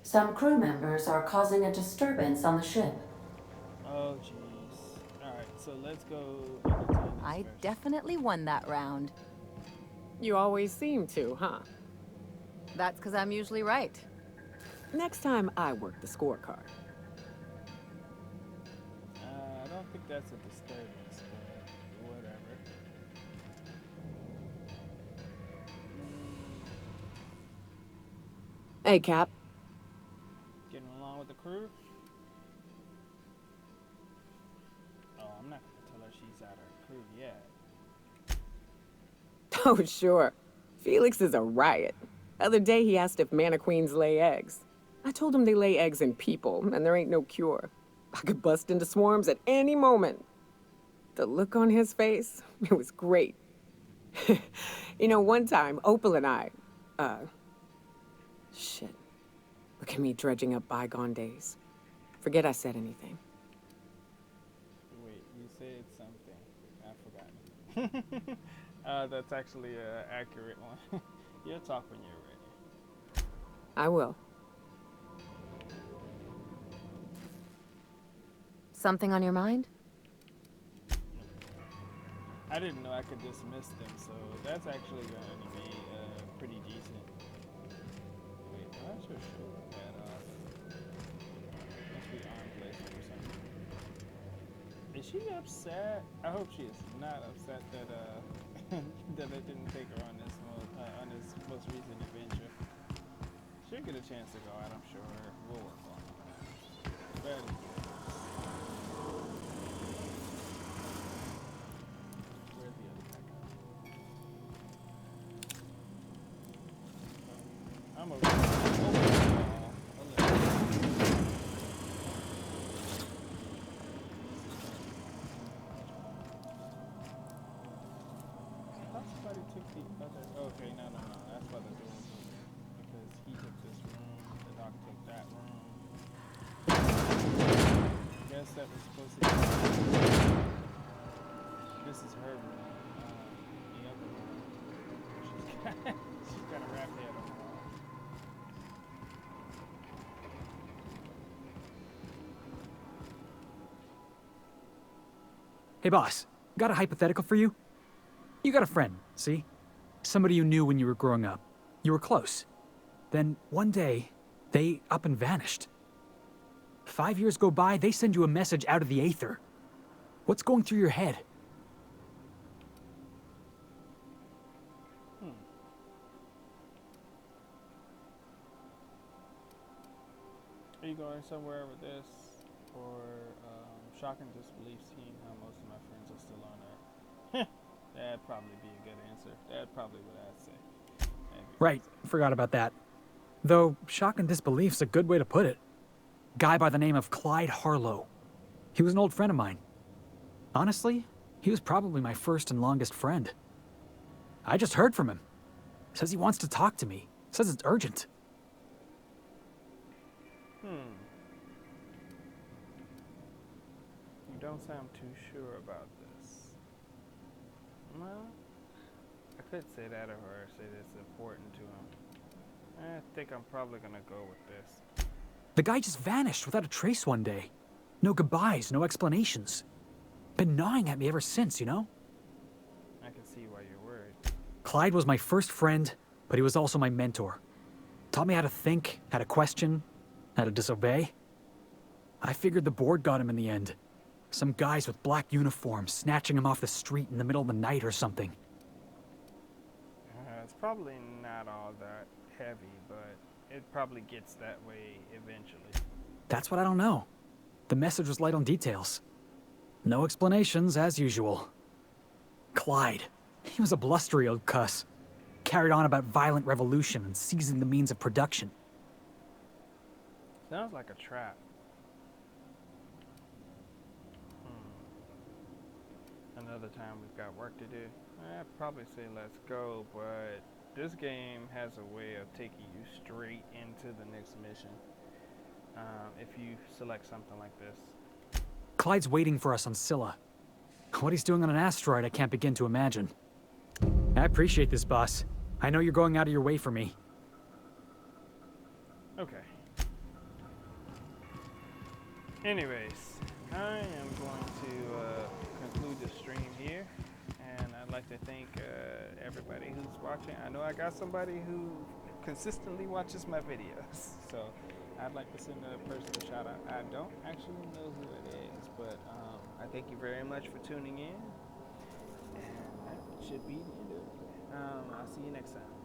Some crew members are causing a disturbance on the ship. Oh jeez. Alright, so let's go. I definitely won that round. You always seem to, huh? That's because I'm usually right. Next time I work the scorecard. I don't think that's a disturbance, but whatever. Hey, Cap. Getting along with the crew? Oh, I'm not gonna tell her she's out of her crew yet. Oh, sure. Felix is a riot. Other day he asked if mannequins lay eggs. I told him they lay eggs in people, and there ain't no cure. I could bust into swarms at any moment. The look on his face, it was great. You know, one time, Opal and I, shit. Look at me dredging up bygone days. Forget I said anything. Wait, you said something. I forgot. That's actually an accurate one. You'll talk when you're ready. I will. Something on your mind? I didn't know I could dismiss them, so that's actually going to be pretty decent. Wait, why is your shoulder pad off? Must be arm placement or something. Is she upset? I hope she is not upset that that I didn't take her on this most recent adventure. She'll get a chance to go out, I'm sure. We'll work on it. Very good. Where'd the other guy go? I'm over here. Somebody took the other. Okay, no. That's why the door was open. Because he took this room, the doc took that room. I guess that was supposed to be. This is her room. The other room. She's got a rap head on the wall. Hey, boss. Got a hypothetical for you? You got a friend, see? Somebody you knew when you were growing up. You were close. Then, one day, they up and vanished. 5 years go by, they send you a message out of the aether. What's going through your head? Are you going somewhere with this? Or shocking disbelief seeing how most of my friends are still on Earth? That'd probably be a good answer. That's probably what I'd say. Right, forgot about that. Though, shock and disbelief's a good way to put it. Guy by the name of Clyde Harlow. He was an old friend of mine. Honestly, he was probably my first and longest friend. I just heard from him. Says he wants to talk to me. Says it's urgent. You don't sound too sure about this. Well, I could say that of her, say that it's important to him. I think I'm probably gonna go with this. The guy just vanished without a trace one day. No goodbyes, no explanations. Been gnawing at me ever since, you know? I can see why you're worried. Clyde was my first friend, but he was also my mentor. Taught me how to think, how to question, how to disobey. I figured the board got him in the end. Some guys with black uniforms snatching him off the street in the middle of the night or something. It's probably not all that heavy, but it probably gets that way eventually. That's what I don't know. The message was light on details. No explanations, as usual. Clyde. He was a blustery old cuss. Carried on about violent revolution and seizing the means of production. Sounds like a trap. Another time we've got work to do. I'd probably say let's go, but this game has a way of taking you straight into the next mission. If you select something like this. Clyde's waiting for us on Scylla. What he's doing on an asteroid, I can't begin to imagine. I appreciate this, boss. I know you're going out of your way for me. Okay. Anyways, I am going to conclude the stream here, and I'd like to thank everybody who's watching. I know I got somebody who consistently watches my videos, so I'd like to send a person a shout out. I don't actually know who it is, but I thank you very much for tuning in, and that should be the end of it. I'll see you next time.